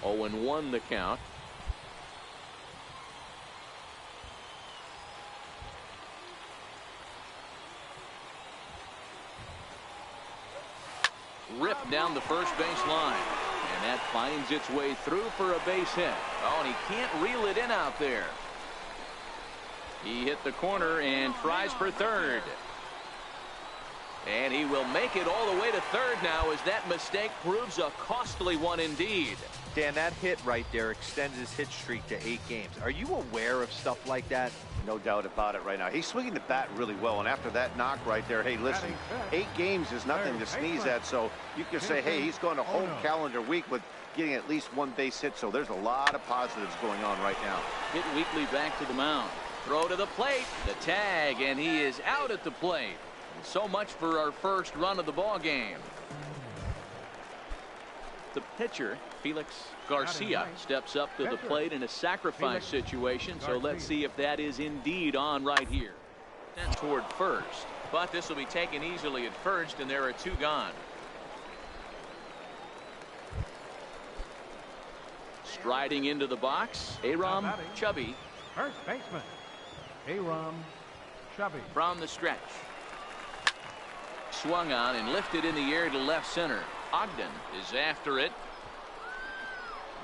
0-1 the count. Ripped down the first base line. And that finds its way through for a base hit. Oh, and he can't reel it in out there. He hit the corner and tries for third. And he will make it all the way to third now, as that mistake proves a costly one indeed. Dan, that hit right there extended his hit streak to 8 games. Are you aware of stuff like that? No doubt about it right now. He's swinging the bat really well, and after that knock right there, hey, listen, 8 games is nothing to sneeze at, so you can say, hey, he's going a whole calendar week with getting at least 1 base hit, so there's a lot of positives going on right now. Hit Weekly back to the mound. Throw to the plate. The tag, and he is out at the plate. So much for our first run of the ball game. The pitcher, Felix Garcia, steps up to the plate in a sacrifice situation. So let's see if that is indeed on right here. And toward first. But this will be taken easily at first, and there are 2 gone. Striding into the box, Aram Chubby. First baseman, Aram Chubby. From the stretch. Swung on and lifted in the air to left center. Ogden is after it.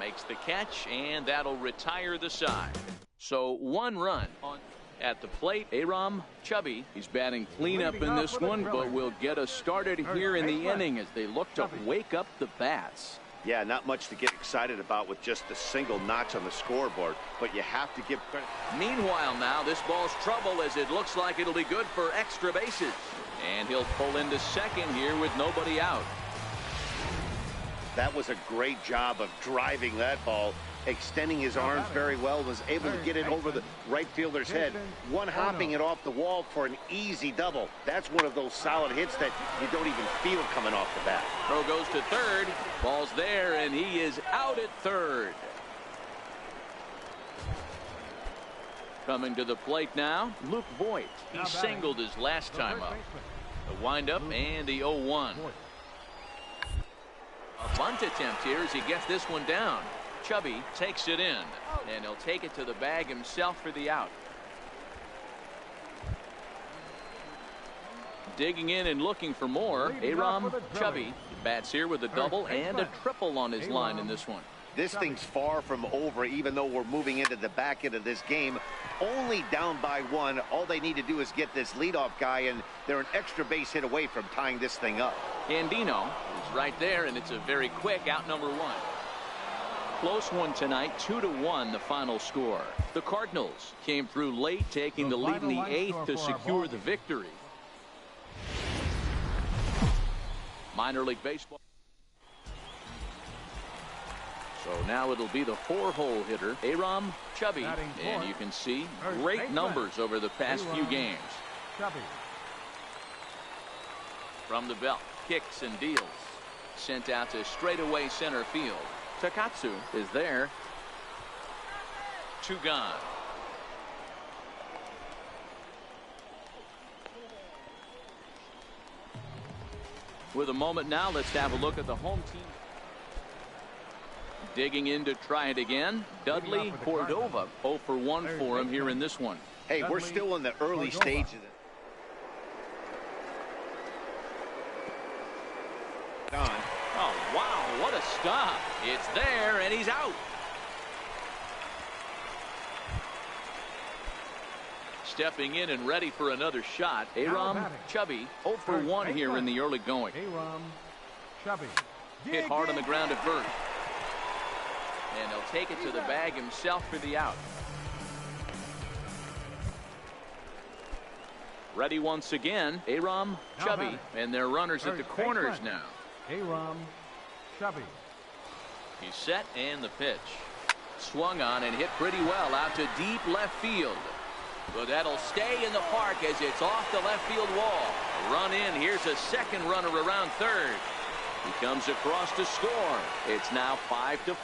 Makes the catch, and that'll retire the side. So 1 run on at the plate. Aram Chubby, he's batting cleanup in this one, but will get us started here in the inning as they look to wake up the bats. Yeah, not much to get excited about with just a single notch on the scoreboard, but you have to give credit. Meanwhile now, this ball's trouble as it looks like it'll be good for extra bases. And he'll pull into second here with nobody out. That was a great job of driving that ball, extending his arms very well, was able to get it over the right fielder's head, one-hopping it off the wall for an easy double. That's one of those solid hits that you don't even feel coming off the bat. Throw goes to third. Ball's there, and he is out at third. Coming to the plate now, Luke Voigt. He singled his last time up. The windup and the 0-1. A bunt attempt here as he gets this one down. Chubby takes it in, and he'll take it to the bag himself for the out. Digging in and looking for more, Aram Chubby bats here with a double and a triple on his line in this one. This thing's far from over, even though we're moving into the back end of this game. Only down by 1. All they need to do is get this leadoff guy, and they're an extra base hit away from tying this thing up. Andino is right there, and it's a very quick out number 1. Close one tonight, 2-1 the final score. The Cardinals came through late, taking the lead in the 8th to secure the victory. Minor League Baseball. So now it'll be the 4-hole hitter, Aram Chubby, and you can see great numbers over the past few games. From the belt, kicks and deals. Sent out to straightaway center field. Takatsu is there. 2 gone. With a moment now, let's have a look at the home team. Digging in to try it again. Dudley Cordova, 0 for 1 for him here in this one. Hey, we're still in the early stages of it. Oh, wow, what a stop. It's there, and he's out. Stepping in and ready for another shot, Aram Chubby, 0 for 1 here in the early going. Aram Chubby. Hit hard on the ground at first. And he'll take it to the bag himself for the out. Ready once again, Aram Chubby, and their runners at the corners now. Aram Chubby. He's set, and the pitch. Swung on and hit pretty well out to deep left field. But that'll stay in the park as it's off the left field wall. A run in. Here's a second runner around third. He comes across to score. It's now 5-5.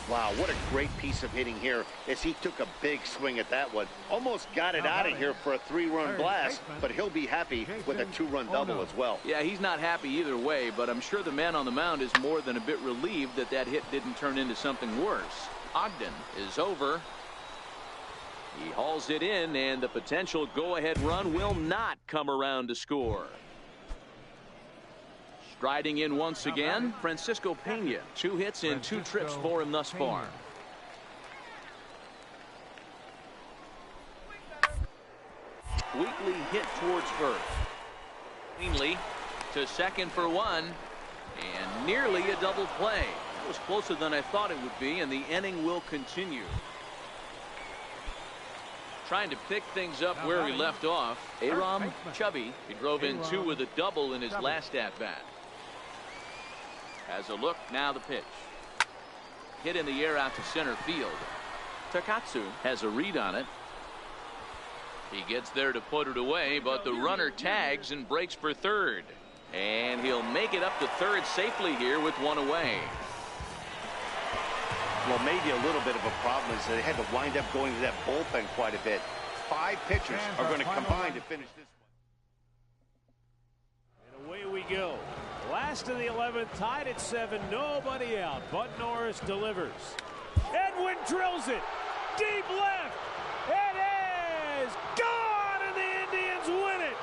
Wow, what a great piece of hitting here as he took a big swing at that one. Almost got it out of here for a 3-run blast, but he'll be happy with a 2-run double as well. Yeah, he's not happy either way, but I'm sure the man on the mound is more than a bit relieved that that hit didn't turn into something worse. Ogden is over. He hauls it in, and the potential go-ahead run will not come around to score. Striding in once again, Francisco Pena. 2 hits and 2 trips for him thus far. Weekly hit towards first. Cleanly to second for one, and nearly a double play. It was closer than I thought it would be, and the inning will continue. Trying to pick things up where he left off. Aram Chubby. He drove in two with a double in his last at-bat. Has a look, now the pitch. Hit in the air out to center field. Takatsu has a read on it. He gets there to put it away, but the runner tags and breaks for third. And he'll make it up to third safely here with one away. Well, maybe a little bit of a problem is they had to wind up going to that bullpen quite a bit. 5 pitchers are going to combine to finish this one. And away we go. Last of the 11th, tied at 7, nobody out. Bud Norris delivers. Edwin drills it. Deep left. It is gone, and the Indians win it.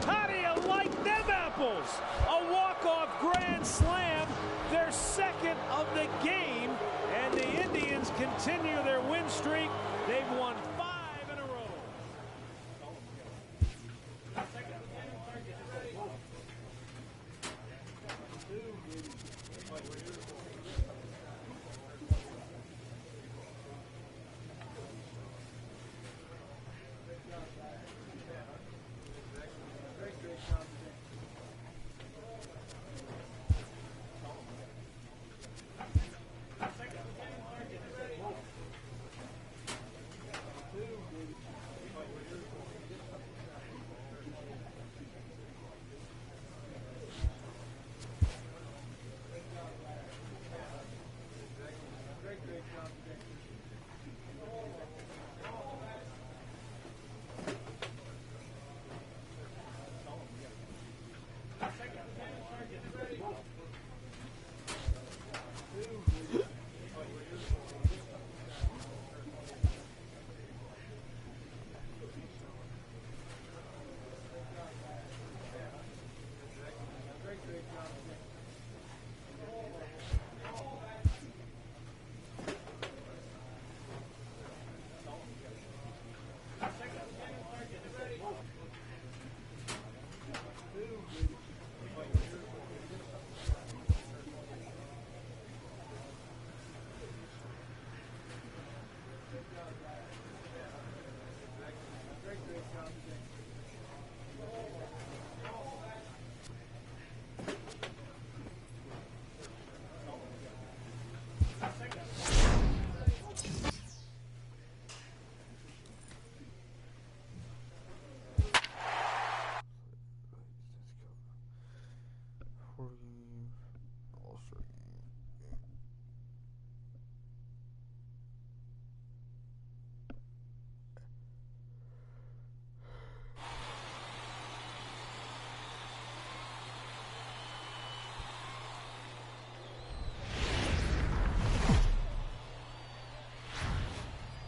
How do you like them apples? A walk-off grand slam, their second of the game, and the Indians continue their win streak. They've won 5 in a row.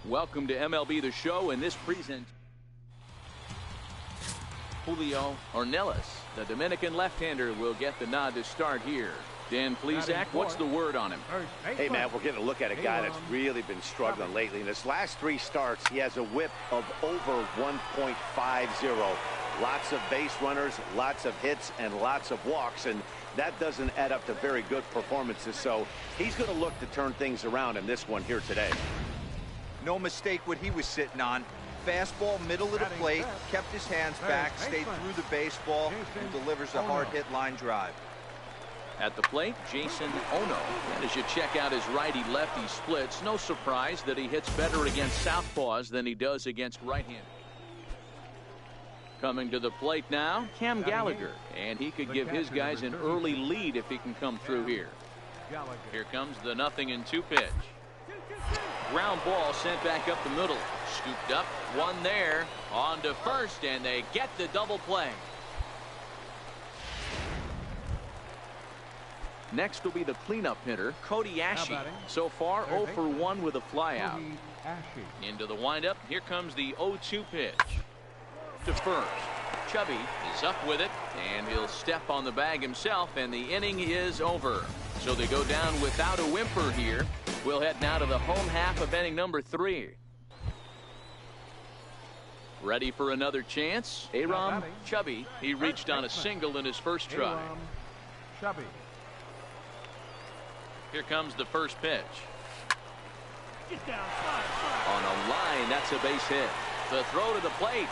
Welcome to MLB The Show, and this present Julio Ornelas, the Dominican left-hander, will get the nod to start here. Dan Plesac, what's the word on him? Hey, man, we're getting a look at a guy that's really been struggling lately. In his last 3 starts, he has a whip of over 1.50. Lots of base runners, lots of hits, and lots of walks, and that doesn't add up to very good performances. So he's going to look to turn things around in this one here today. No mistake what he was sitting on. Fastball, middle of the plate, kept his hands back, stayed through the baseball, and delivers a hard-hit line drive. At the plate, Jason Ono. And as you check out his righty-lefty splits, no surprise that he hits better against southpaws than he does against right-handers. Coming to the plate now, Cam Gallagher. And he could give his guys an early lead if he can come through here. Here comes the 0-2 pitch. Ground ball sent back up the middle. Scooped up, one there, on to first, and they get the double play. Next will be the cleanup hitter, Cody Ashe. So far, 0 for 1 with a flyout. Into the windup, here comes the 0-2 pitch. To first. Chubby is up with it, and he'll step on the bag himself, and the inning is over. So they go down without a whimper here. We'll head now to the home half of inning number 3. Ready for another chance. Aram Chubby. He reached on a single in his first try. Chubby. Here comes the first pitch. On a line, that's a base hit. The throw to the plate.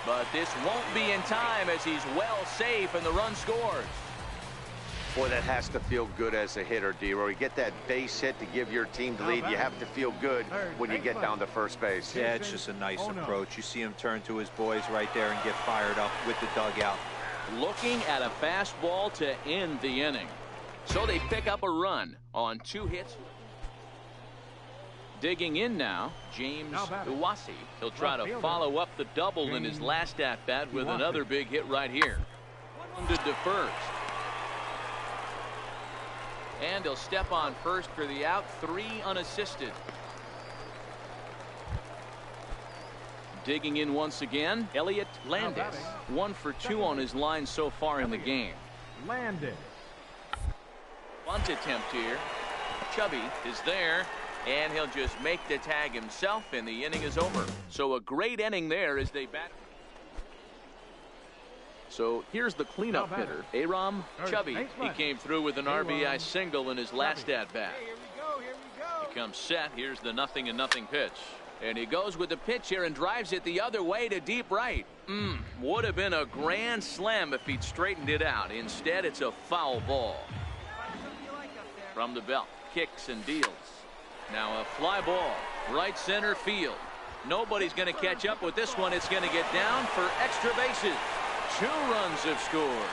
But this won't be in time as he's well safe and the run scores. Boy, that has to feel good as a hitter, D-Roy. You get that base hit to give your team the lead. You have to feel good when you get down to first base. Yeah, it's just a nice approach. You see him turn to his boys right there and get fired up with the dugout. Looking at a fastball to end the inning. So they pick up a run on 2 hits. Digging in now, James Iwasi. He'll try to follow up the double in his last at-bat with another big hit right here. Wounded to first. And he'll step on first for the out, 3 unassisted. Digging in once again, Elliot Landis. 1 for 2 on his line so far in the game. Landis. Bunt attempt here. Chubby is there, and he'll just make the tag himself, and the inning is over. So a great inning there as they bat. So here's the cleanup hitter, Aram Chubby. He came through with an RBI single in his last at-bat. He comes set. Here's the 0-0 pitch. And he goes with the pitch here and drives it the other way to deep right. Would have been a grand slam if he'd straightened it out. Instead, it's a foul ball. From the belt, kicks and deals. Now a fly ball, right center field. Nobody's going to catch up with this one. It's going to get down for extra bases. 2 runs have scored.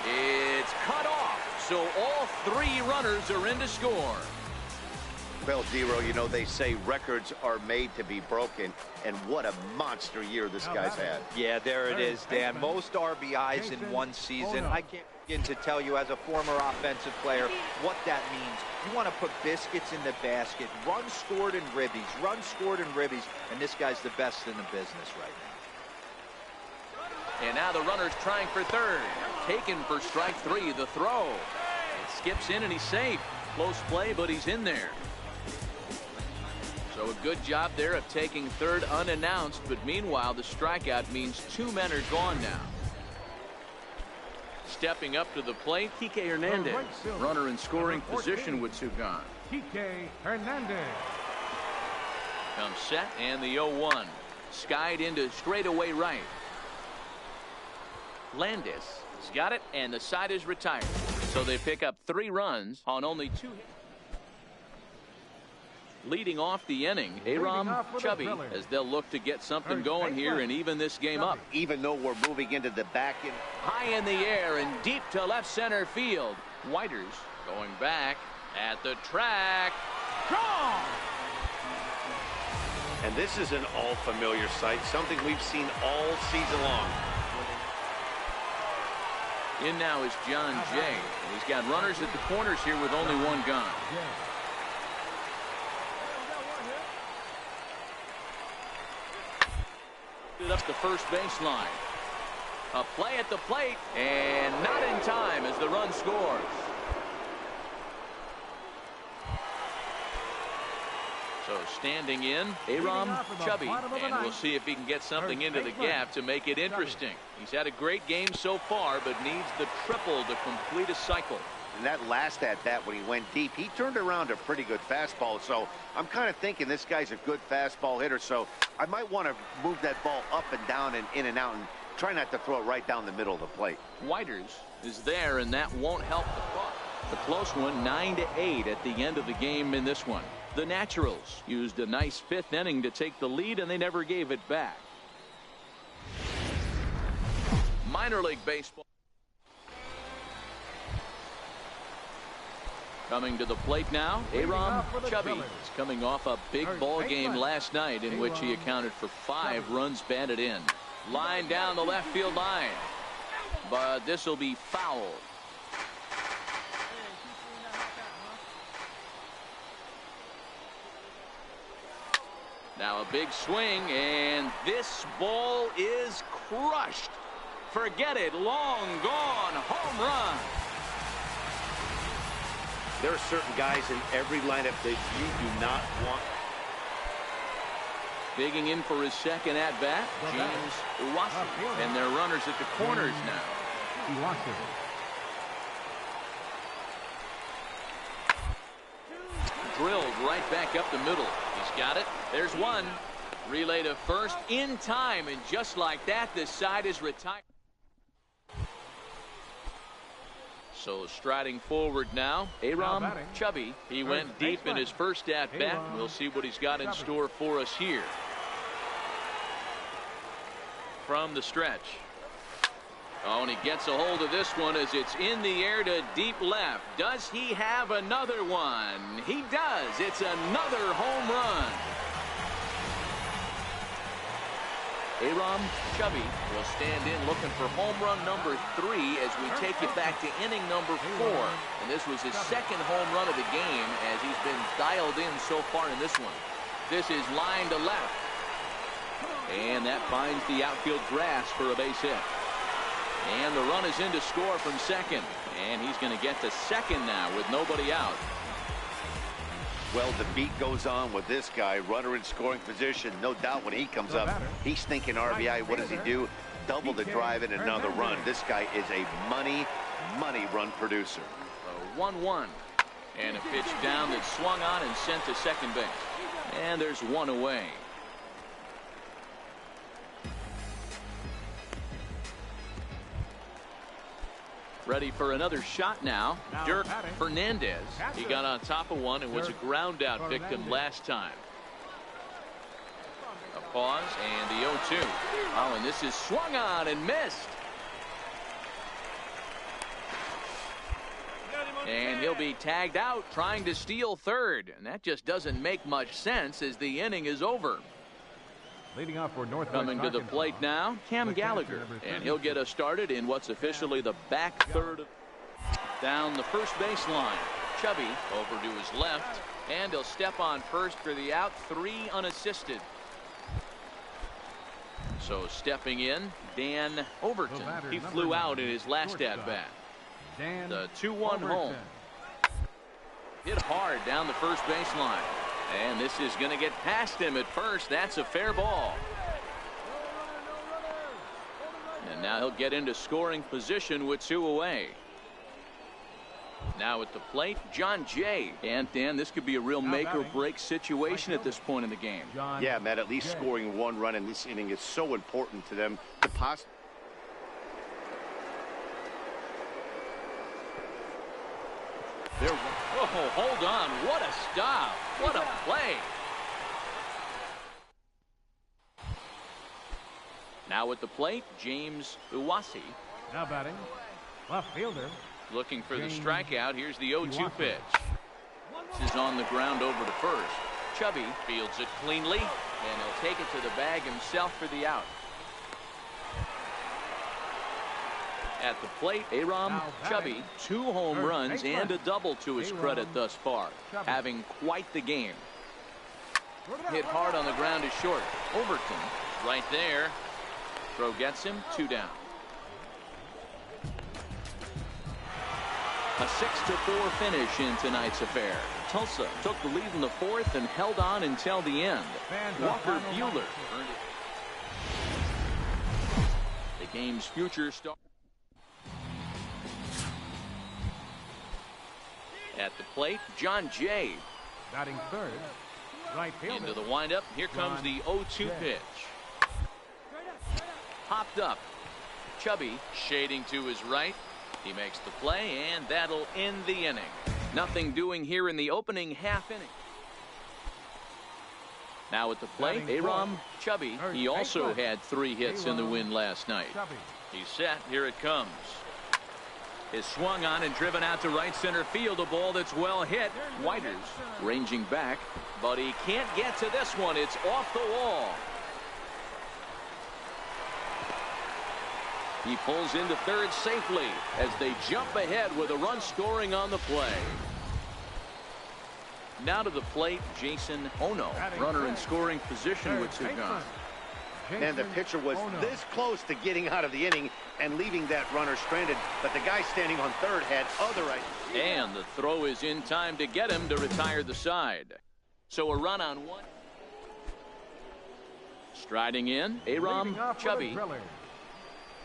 It's cut off, so all 3 runners are in to score. Well, D-Roy, you know, they say records are made to be broken, and what a monster year this guy's had. Yeah, there it is, Dan. Most RBIs in one season. I can't begin to tell you as a former offensive player what that means. You want to put biscuits in the basket. Runs scored in ribbies. Runs scored in ribbies. And this guy's the best in the business right now. And now the runner's trying for third. Taken for strike 3. The throw. It skips in and he's safe. Close play, but he's in there. So a good job there of taking third unannounced, but meanwhile the strikeout means 2 men are gone now. Stepping up to the plate, Kike Hernandez. Runner in scoring position with 2 gone. Kike Hernandez. Comes set and the 0-1. Skied into straightaway right. Landis has got it and the side is retired. So they pick up 3 runs on only 2 hits. Leading off the inning, Aram Chubby, as they'll look to get something going here and even this game up. Even though we're moving into the back end. High in the air and deep to left center field. Whiters going back at the track. Gone! And this is an all-familiar sight, something we've seen all season long. In now is John Jay. He's got runners at the corners here with only 1 gone. Up the first baseline. A play at the plate and not in time as the run scores. So standing in, Aram Chubby, and we'll see if he can get something into the gap to make it interesting. He's had a great game so far, but needs the triple to complete a cycle. And that last at-bat when he went deep, he turned around a pretty good fastball. So I'm kind of thinking this guy's a good fastball hitter. So I might want to move that ball up and down and in and out and try not to throw it right down the middle of the plate. Whiters is there, and that won't help the clock. The close one, 9-8 at the end of the game in this one. The Naturals used a nice 5th inning to take the lead, and they never gave it back. Minor league baseball. Coming to the plate now, Aram Chubby is coming off a big ball game last night in which he accounted for 5 runs batted in. Line down the left field line, but this will be fouled. Now a big swing, and this ball is crushed. Forget it, long gone, home run. There are certain guys in every lineup that you do not want. Digging in for his second at-bat, James Iwasa. And their runners at the corners now. Drilled right back up the middle. He's got it. There's one. Relay to first in time, and just like that, this side is retired. So striding forward now, Aram Chubby. He went deep in his first at-bat. We'll see what he's got in store for us here. From the stretch. Oh, and he gets a hold of this one as it's in the air to deep left. Does he have another one? He does. It's another home run. Aram Chubby will stand in looking for home run number 3 as we take it back to inning number 4. And this was his second home run of the game as he's been dialed in so far in this one. This is line to left. And that finds the outfield grass for a base hit. And the run is in to score from second. And he's going to get to second now with nobody out. Well, the beat goes on with this guy, runner in scoring position. No doubt when he comes up, he's thinking RBI. What does he do? Double the drive and another run. This guy is a money run producer. 1-1. And a pitch down that swung on and sent to second base. And there's one away. Ready for another shot now. Dirk Fernandez. He got on top of one and was a ground out victim last time. A pause and the 0-2. Oh, and this is swung on and missed. And he'll be tagged out trying to steal third. And that just doesn't make much sense as the inning is over. Leading off for Northwest Coming to the plate now, Cam Gallagher. And he'll get us started in what's officially the back third. Down the first baseline. Chubby over to his left. And he'll step on first for the out. 3 unassisted. So stepping in, Dan Overton. He flew out in his last at-bat. The 2-1 home. Hit hard down the first baseline. And this is going to get past him at first. That's a fair ball. And now he'll get into scoring position with 2 away. Now at the plate, John Jay. And Dan, this could be a real make or break situation at this point in the game. Yeah, Matt, at least scoring 1 run in this inning is so important to them. The Oh, hold on. What a stop. What a play. Now at the plate, James Iwasa. Now batting, left fielder. Looking for the strikeout. Here's the 0-2 pitch. This is on the ground over to first. Chubby fields it cleanly, and he'll take it to the bag himself for the out. At the plate, Aram Chubby, 2 home runs and a double to his credit thus far. Having quite the game. Hit hard on the ground is short. Overton right there. Throw gets him. 2 down. A 6-4 finish in tonight's affair. Tulsa took the lead in the 4th and held on until the end. Walker Buehler earned it. The game's future star. At the plate, John Jay. Batting third, right fielder. Into the windup. Here comes the 0-2 pitch. Popped up. Chubby shading to his right. He makes the play, and that'll end the inning. Nothing doing here in the opening half inning. Now at the plate, Aram Chubby. He also had 3 hits in the win last night. He's set. Here it comes. Is swung on and driven out to right center field. A ball that's well hit. Whiters ranging back, but he can't get to this one. It's off the wall. He pulls into third safely as they jump ahead with a run scoring on the play. Now to the plate, Jason Ono, runner in scoring position with 2 gone. And the pitcher was this close to getting out of the inning and leaving that runner stranded, but the guy standing on third had other ideas. And the throw is in time to get him to retire the side. So a run on 1. Striding in, Aram Chubby.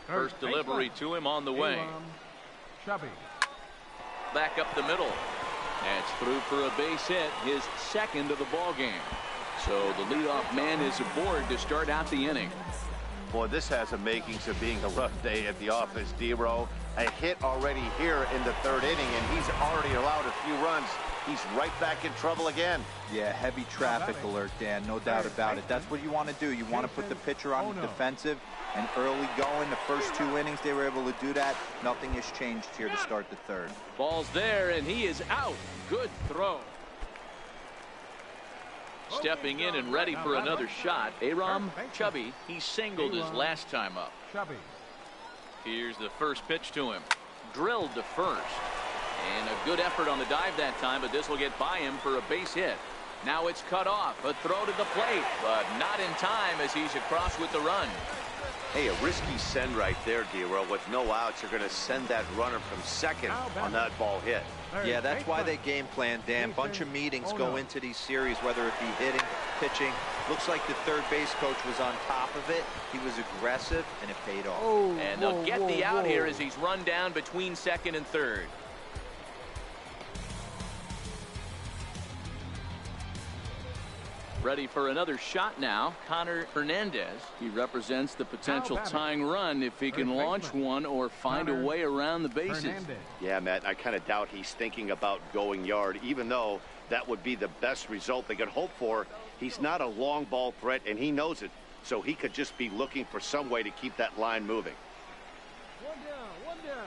First delivery to him on the way. Chubby. Back up the middle. That's through for a base hit, his second of the ball game. So the leadoff man is aboard to start out the inning. Boy, this has the makings of being a rough day at the office, D-Row. A hit already here in the third inning, and he's already allowed a few runs. He's right back in trouble again. Yeah, heavy traffic alert, Dan, no doubt about it. That's what you want to do. You want to put the pitcher on the defensive, and early going, the first 2 innings, they were able to do that. Nothing has changed here to start the third. Ball's there, and he is out. Good throw. Stepping in and ready for another shot, Aram Chubby. He singled his last time up. Here's the first pitch to him. Drilled to first. And a good effort on the dive that time, but this will get by him for a base hit. Now it's cut off. A throw to the plate, but not in time as he's across with the run. Hey, a risky send right there, D-Row. With no outs, you're going to send that runner from second on that ball hit. Yeah, that's why they game plan, Dan. Bunch of meetings go into these series, whether it be hitting, pitching. Looks like the third base coach was on top of it. He was aggressive, and it paid off. And they'll get the out here as he's run down between second and third. Ready for another shot now, Connor Hernandez. He represents the potential tying run if he can launch one or find a way around the bases. Yeah, Matt, I kind of doubt he's thinking about going yard, even though that would be the best result they could hope for. He's not a long ball threat, and he knows it, so he could just be looking for some way to keep that line moving. One down.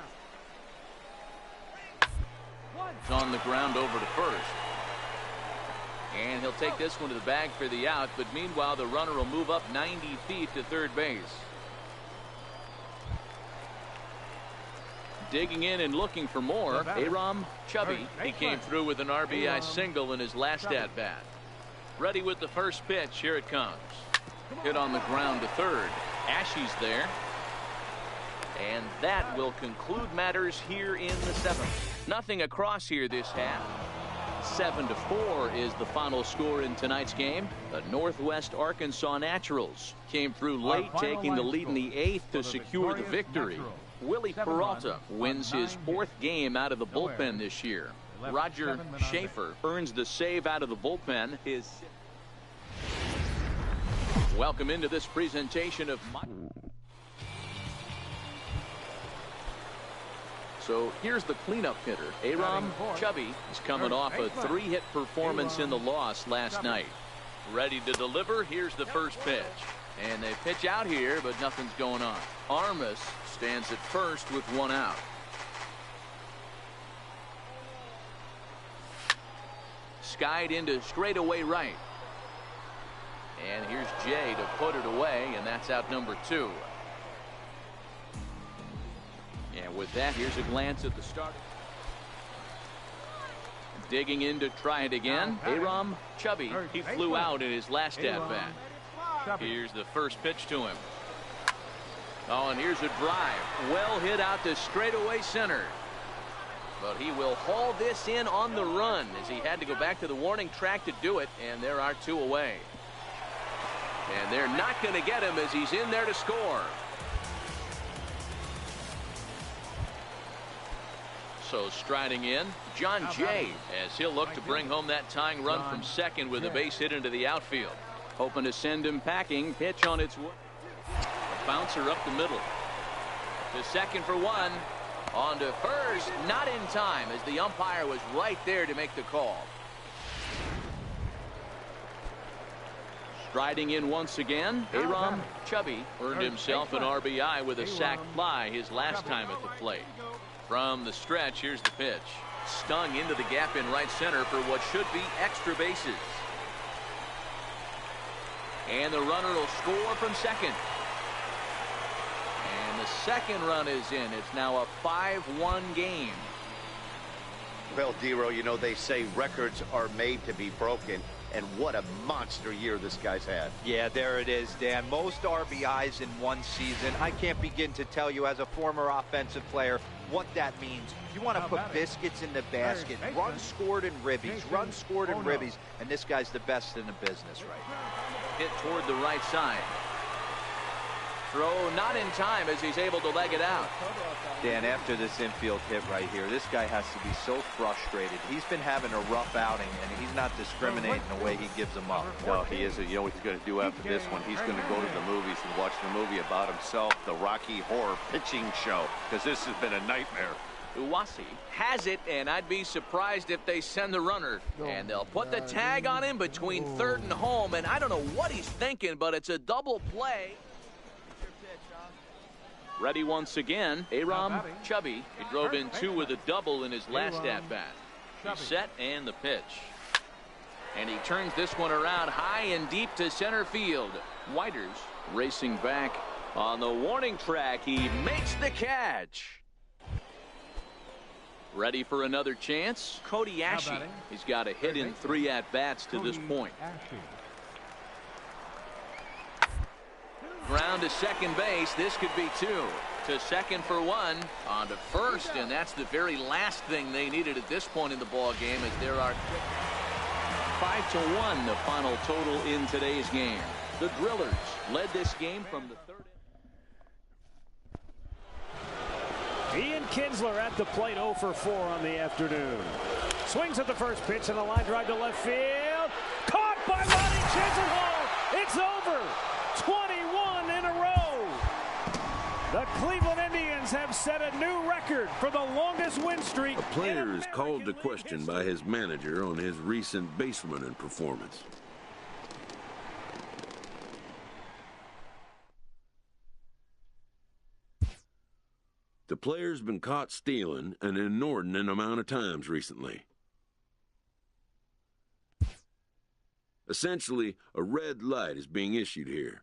It's on the ground over to first. And he'll take this one to the bag for the out, but meanwhile the runner will move up 90 feet to third base. Digging in and looking for more, Aram Chubby. He came through with an RBI single in his last at-bat. Ready with the first pitch. Here it comes. Hit on the ground to third. Ashy's there. And that will conclude matters here in the seventh. Nothing across here this half. 7-4 is the final score in tonight's game. The Northwest Arkansas Naturals came through late, taking the lead in the 8th to secure the victory. Willie Peralta wins his 4th game out of the bullpen this year. Roger Schaefer earns the save out of the bullpen. Welcome into this presentation of So here's the cleanup hitter. Aram Chubby is coming off a 3-hit performance in the loss last night. Ready to deliver. Here's the first pitch. And they pitch out here, but nothing's going on. Armas stands at first with 1 out. Skied into straightaway right. And here's Jay to put it away, and that's out number 2. And with that, here's a glance at the start. Digging in to try it again. Aram Chubby. He flew out in his last at-bat. Here's the first pitch to him. Oh, and here's a drive. Well hit out to straightaway center. But he will haul this in on the run as he had to go back to the warning track to do it. And there are 2 away. And they're not going to get him as he's in there to score. So striding in, John Jay, as he'll look to bring home that tying run from second with a base hit into the outfield. Hoping to send him packing. Pitch on its way. A bouncer up the middle. To second for 1. On to first. Not in time as the umpire was right there to make the call. Striding in once again, Aram Chubby earned himself an RBI with a sac fly his last time at the plate. From the stretch, here's the pitch. Stung into the gap in right center for what should be extra bases. And the runner will score from second. And the second run is in. It's now a 5-1 game. Well, D-Row, you know, they say records are made to be broken. And what a monster year this guy's had. Yeah, there it is, Dan. Most RBIs in one season. I can't begin to tell you as a former offensive player what that means. You want to put biscuits in the basket. Runs scored in ribbies. Runs scored in ribbies. And this guy's the best in the business right now. hit toward the right side. Throw not in time as he's able to leg it out. Dan, after this infield hit right here, this guy has to be so frustrated. He's been having a rough outing, and he's not discriminating the way he gives them up. No, he isn't. You know what he's going to do after this one? He's going to go to the movies and watch the movie about himself, the Rocky Horror Pitching Show, because this has been a nightmare. Uwasi has it, and I'd be surprised if they send the runner. And they'll put the tag on him between third and home, and I don't know what he's thinking, but it's a double play. Ready once again, Aram Chubby. He drove in 2 with a double in his last at-bat. He's set and the pitch. And he turns this one around high and deep to center field. Whiters racing back on the warning track. He makes the catch. Ready for another chance? Cody Ashe. He's got a hit in 3 at-bats to this point. Ground to second base. This could be 2. To second for 1. On to first, and that's the very last thing they needed at this point in the ball game, as there are 5-1 the final total in today's game. The Drillers led this game from the third. Ian Kinsler at the plate, 0 for 4 on the afternoon. Swings at the first pitch and a line drive to left field. Caught by Ronnie Chisenhall. It's over. 21 in a row. The Cleveland Indians have set a new record for the longest win streak. A player is called to question by his manager on his recent base running performance. The player's been caught stealing an inordinate amount of times recently. Essentially, a red light is being issued here.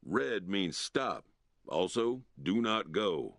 Red means stop. Also, do not go.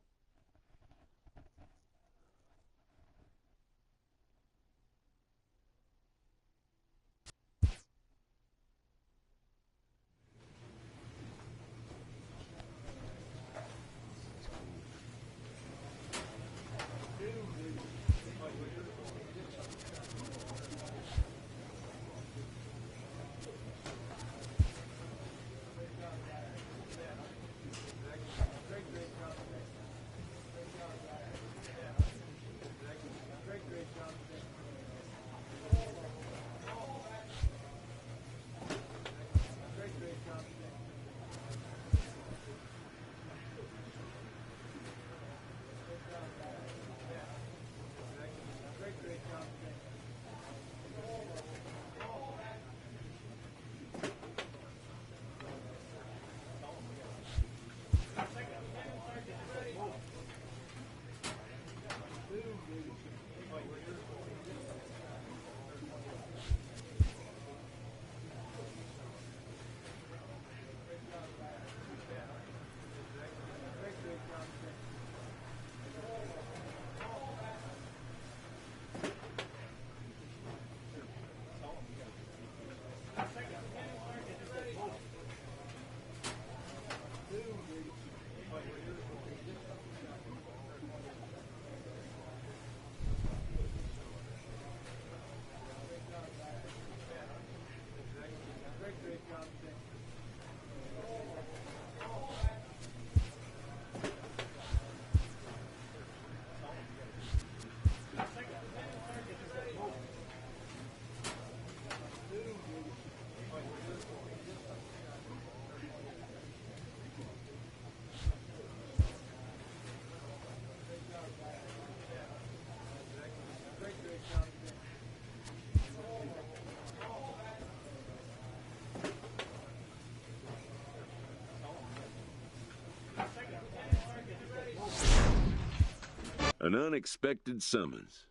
An unexpected summons.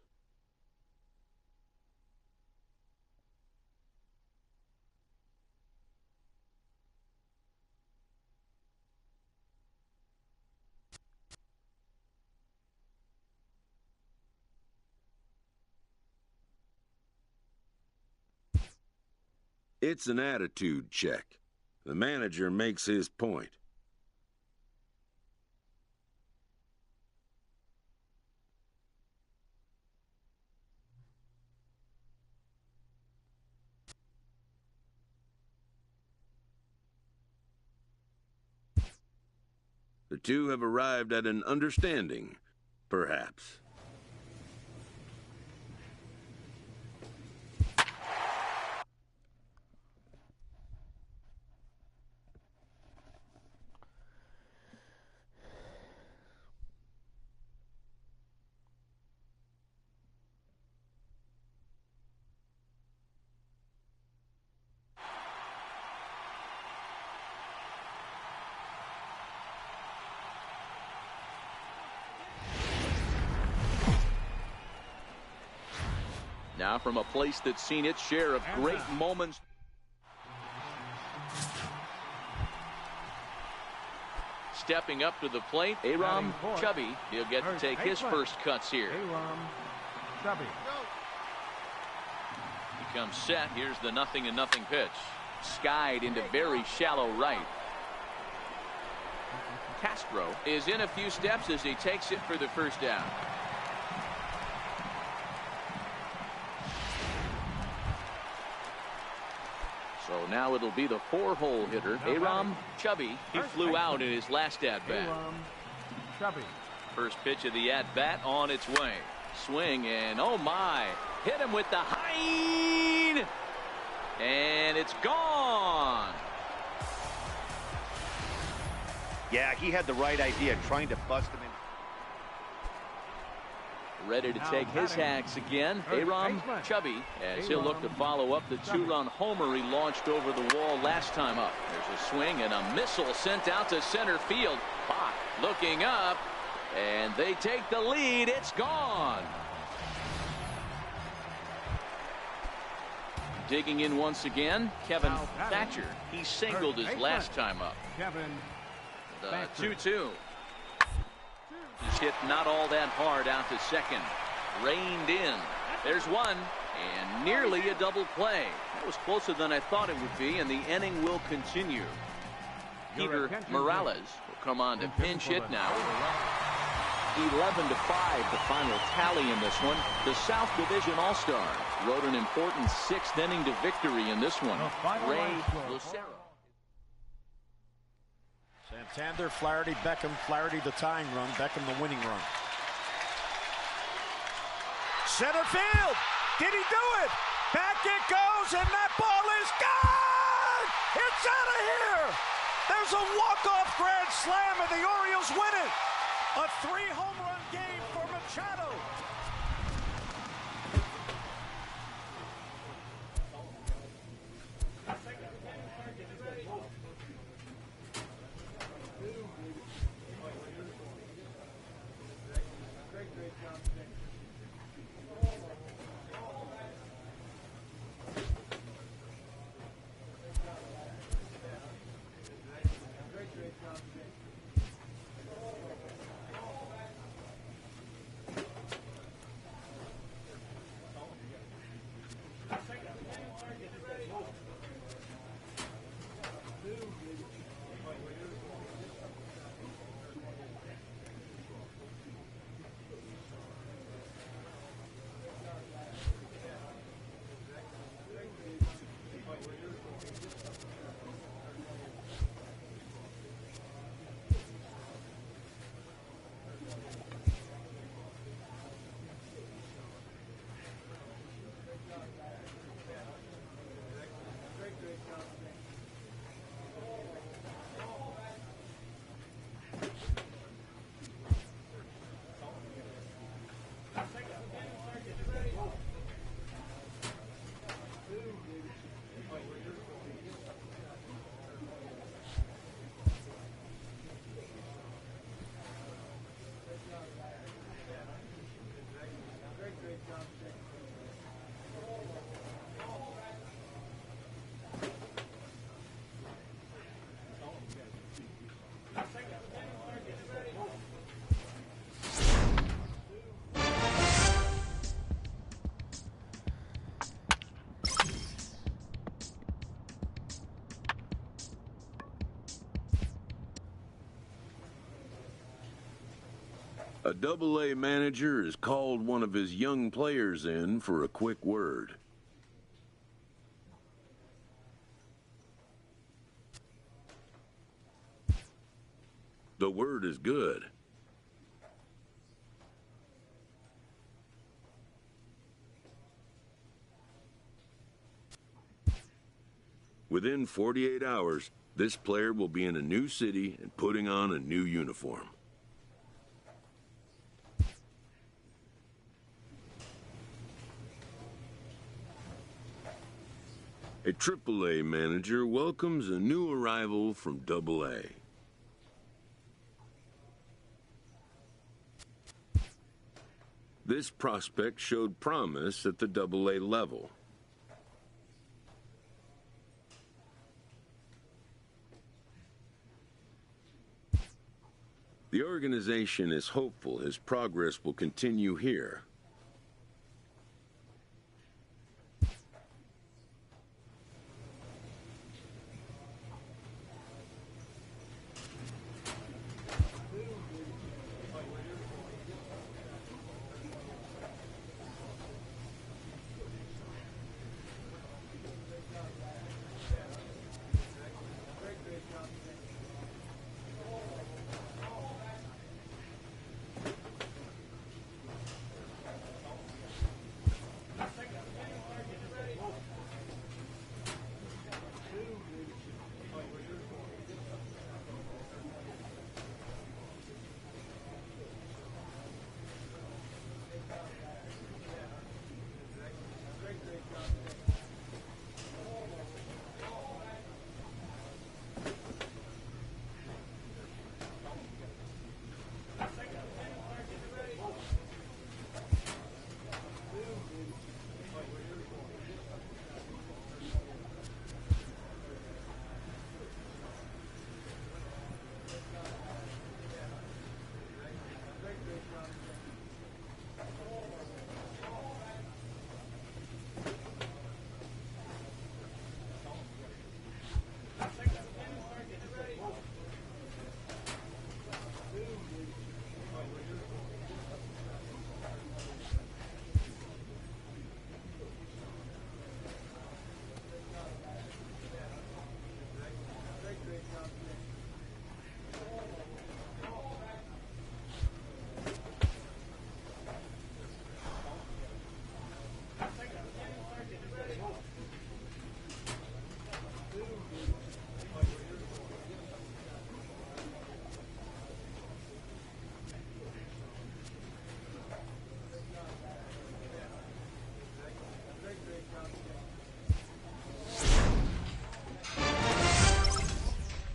It's an attitude check. The manager makes his point. The two have arrived at an understanding, perhaps. Now from a place that's seen its share of great moments. Stepping up to the plate, Aram Chubby. He'll get to take his first cuts here. Aram Chubby. He comes set. Here's the 0-0 pitch. Skied into very shallow right. Castro is in a few steps as he takes it for the first down. So now it'll be the 4-hole hitter, Aram Chubby. He flew out in his last at-bat. Chubby. First pitch of the at-bat on its way. Swing and oh my. Hit him with the high. And it's gone. Yeah, he had the right idea, trying to bust him in. Ready to take his hacks again, Aram Chubby, as he'll look to follow up the 2-run homer he launched over the wall last time up. There's a swing and a missile sent out to center field. Bach looking up, and they take the lead. It's gone. Digging in once again, Kevin Thatcher. He singled his last time up. The 2-2. He's hit not all that hard out to second. Reined in. There's one. And nearly a double play. That was closer than I thought it would be, and the inning will continue. Peter Morales will come on to pinch hit now. 11-5, the final tally in this one. The South Division All-Stars rode an important 6th inning to victory in this one. Ray Lucero. Santander, Flaherty, Beckham, Flaherty the tying run, Beckham the winning run. Center field, did he do it? Back it goes, and that ball is gone! It's out of here! There's a walk-off grand slam, and the Orioles win it! A 3-home-run game for Machado. A Double-A manager has called one of his young players in for a quick word. The The word is good. Within 48 hours, this player will be in a new city and putting on a new uniform. A AAA manager welcomes a new arrival from AA. This prospect showed promise at the AA level. The organization is hopeful his progress will continue here.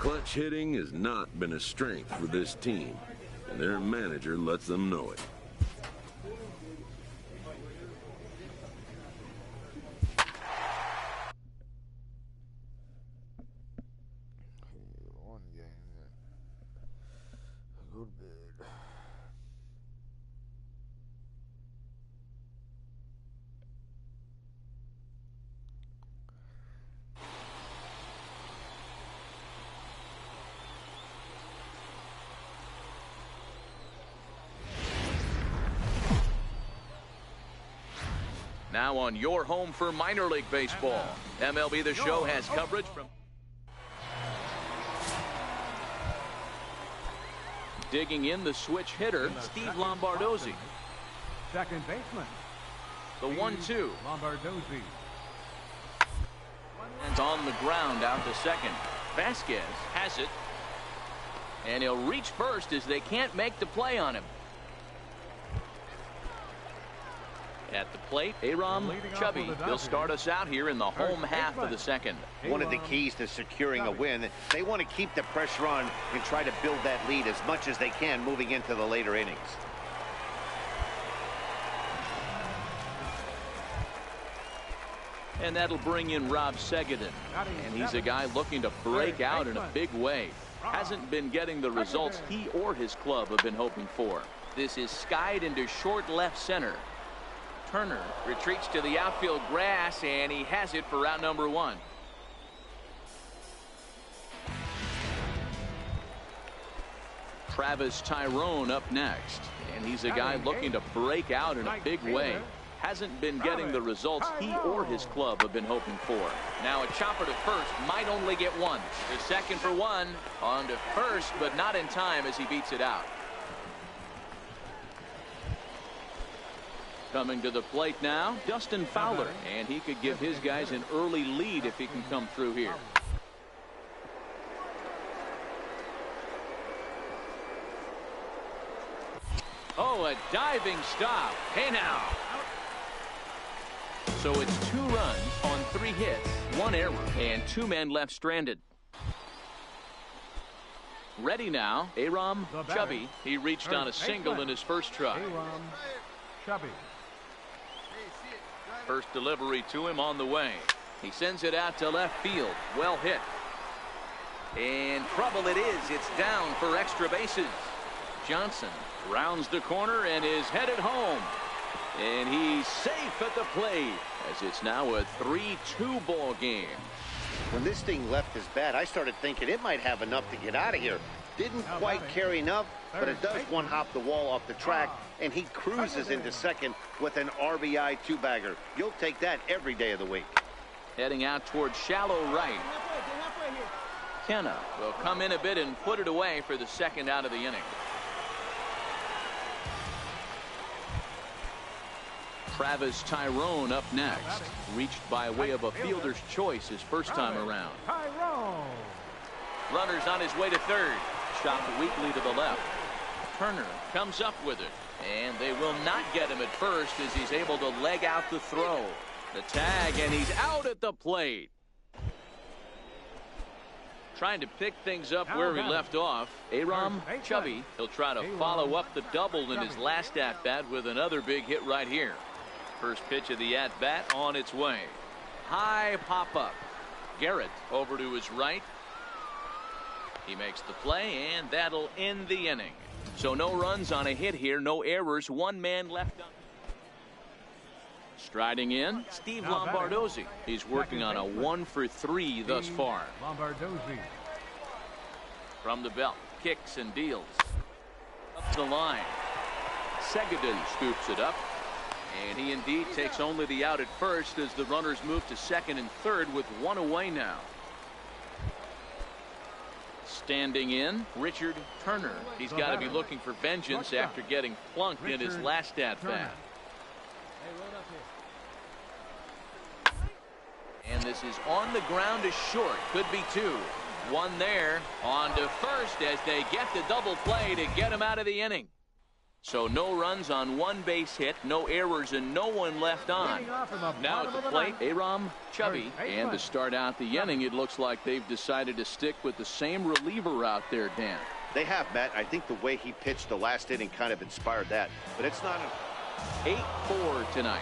Clutch hitting has not been a strength for this team, and their manager lets them know it. Now on your home for minor league baseball, MLB The Show has coverage from... Digging in the switch hitter, Steve Lombardozzi. Second baseman. The 1-2. Lombardozzi. And on the ground out to second. Vasquez has it. And he'll reach first as they can't make the play on him. At the plate, Aram Chubby. He'll start us out here in the home half of the second. One of the keys to securing a win, they want to keep the pressure on and try to build that lead as much as they can moving into the later innings. And that'll bring in Rob Segedin. And he's a guy looking to break out in a big way. Hasn't been getting the results he or his club have been hoping for. This is skied into short left center. Turner retreats to the outfield grass, and he has it for out number 1. Travis Tyrone up next, and he's a guy looking to break out in a big way. hasn't been getting the results he or his club have been hoping for. Now a chopper to first, might only get one. The second for one, on to first, but not in time as he beats it out. Coming to the plate now, Dustin Fowler, and he could give his guys an early lead if he can come through here. Oh, a diving stop. Hey now. So it's 2 runs on 3 hits, 1 error, and 2 men left stranded. Ready now, Aram Chubby. He reached on a single in his first try. Aram Chubby. First delivery to him on the way. He sends it out to left field. Well hit. And trouble it is. It's down for extra bases. Johnson rounds the corner and is headed home. And he's safe at the plate as it's now a 3-2 ball game. When this thing left his bat, I started thinking it might have enough to get out of here. Didn't quite carry enough, but it does one-hop the wall off the track, and he cruises into second with an RBI 2-bagger. You'll take that every day of the week. Heading out towards shallow right. Kenna will come in a bit and put it away for the second out of the inning. Travis Tyrone up next. Reached by way of a fielder's choice his first time around. Tyrone. Runners on his way to third. Shot weakly to the left. Turner comes up with it. And they will not get him at first as he's able to leg out the throw. The tag, and he's out at the plate. Trying to pick things up where he left off. Aram Chubby. He'll try to follow up the double in his last at-bat with another big hit right here. First pitch of the at-bat on its way. High pop-up. Garrett over to his right. He makes the play, and that'll end the inning. So no runs on a hit here, no errors, 1 man left on. Striding in, Steve Lombardozzi. He's working on a 1-for-3 thus far. Lombardozzi. From the belt, kicks and deals. Up the line. Seguin scoops it up. And he indeed takes only the out at first as the runners move to second and third with 1 away now. Standing in, Richard Turner. He's got to be looking for vengeance after getting plunked in his last at-bat. And this is on the ground to short. Could be 2. 1 there. On to first as they get the double play to get him out of the inning. So no runs on 1 base hit, no errors, and no one left on. Now at the plate, Aram Chubby. And to start out the inning, it looks like they've decided to stick with the same reliever out there, Dan. They have, Matt. I think the way he pitched the last inning kind of inspired that. But it's not 8-4 tonight.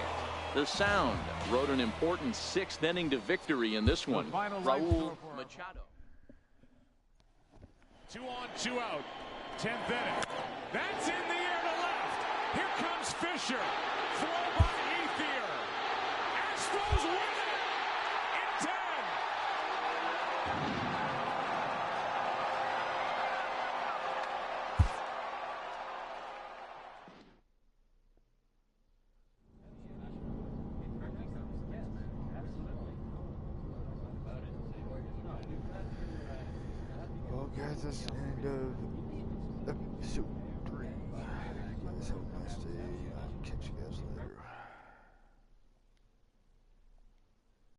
The Sound rode an important 6th inning to victory in this one. Raul Machado. 2 on, 2 out. 10th inning. That's in the air to left. Here comes Fisher. Throw by Ethier. Astros win it in 10. Well, guys, that's the end of episode 3. You guys have a nice day. I'll catch you guys later.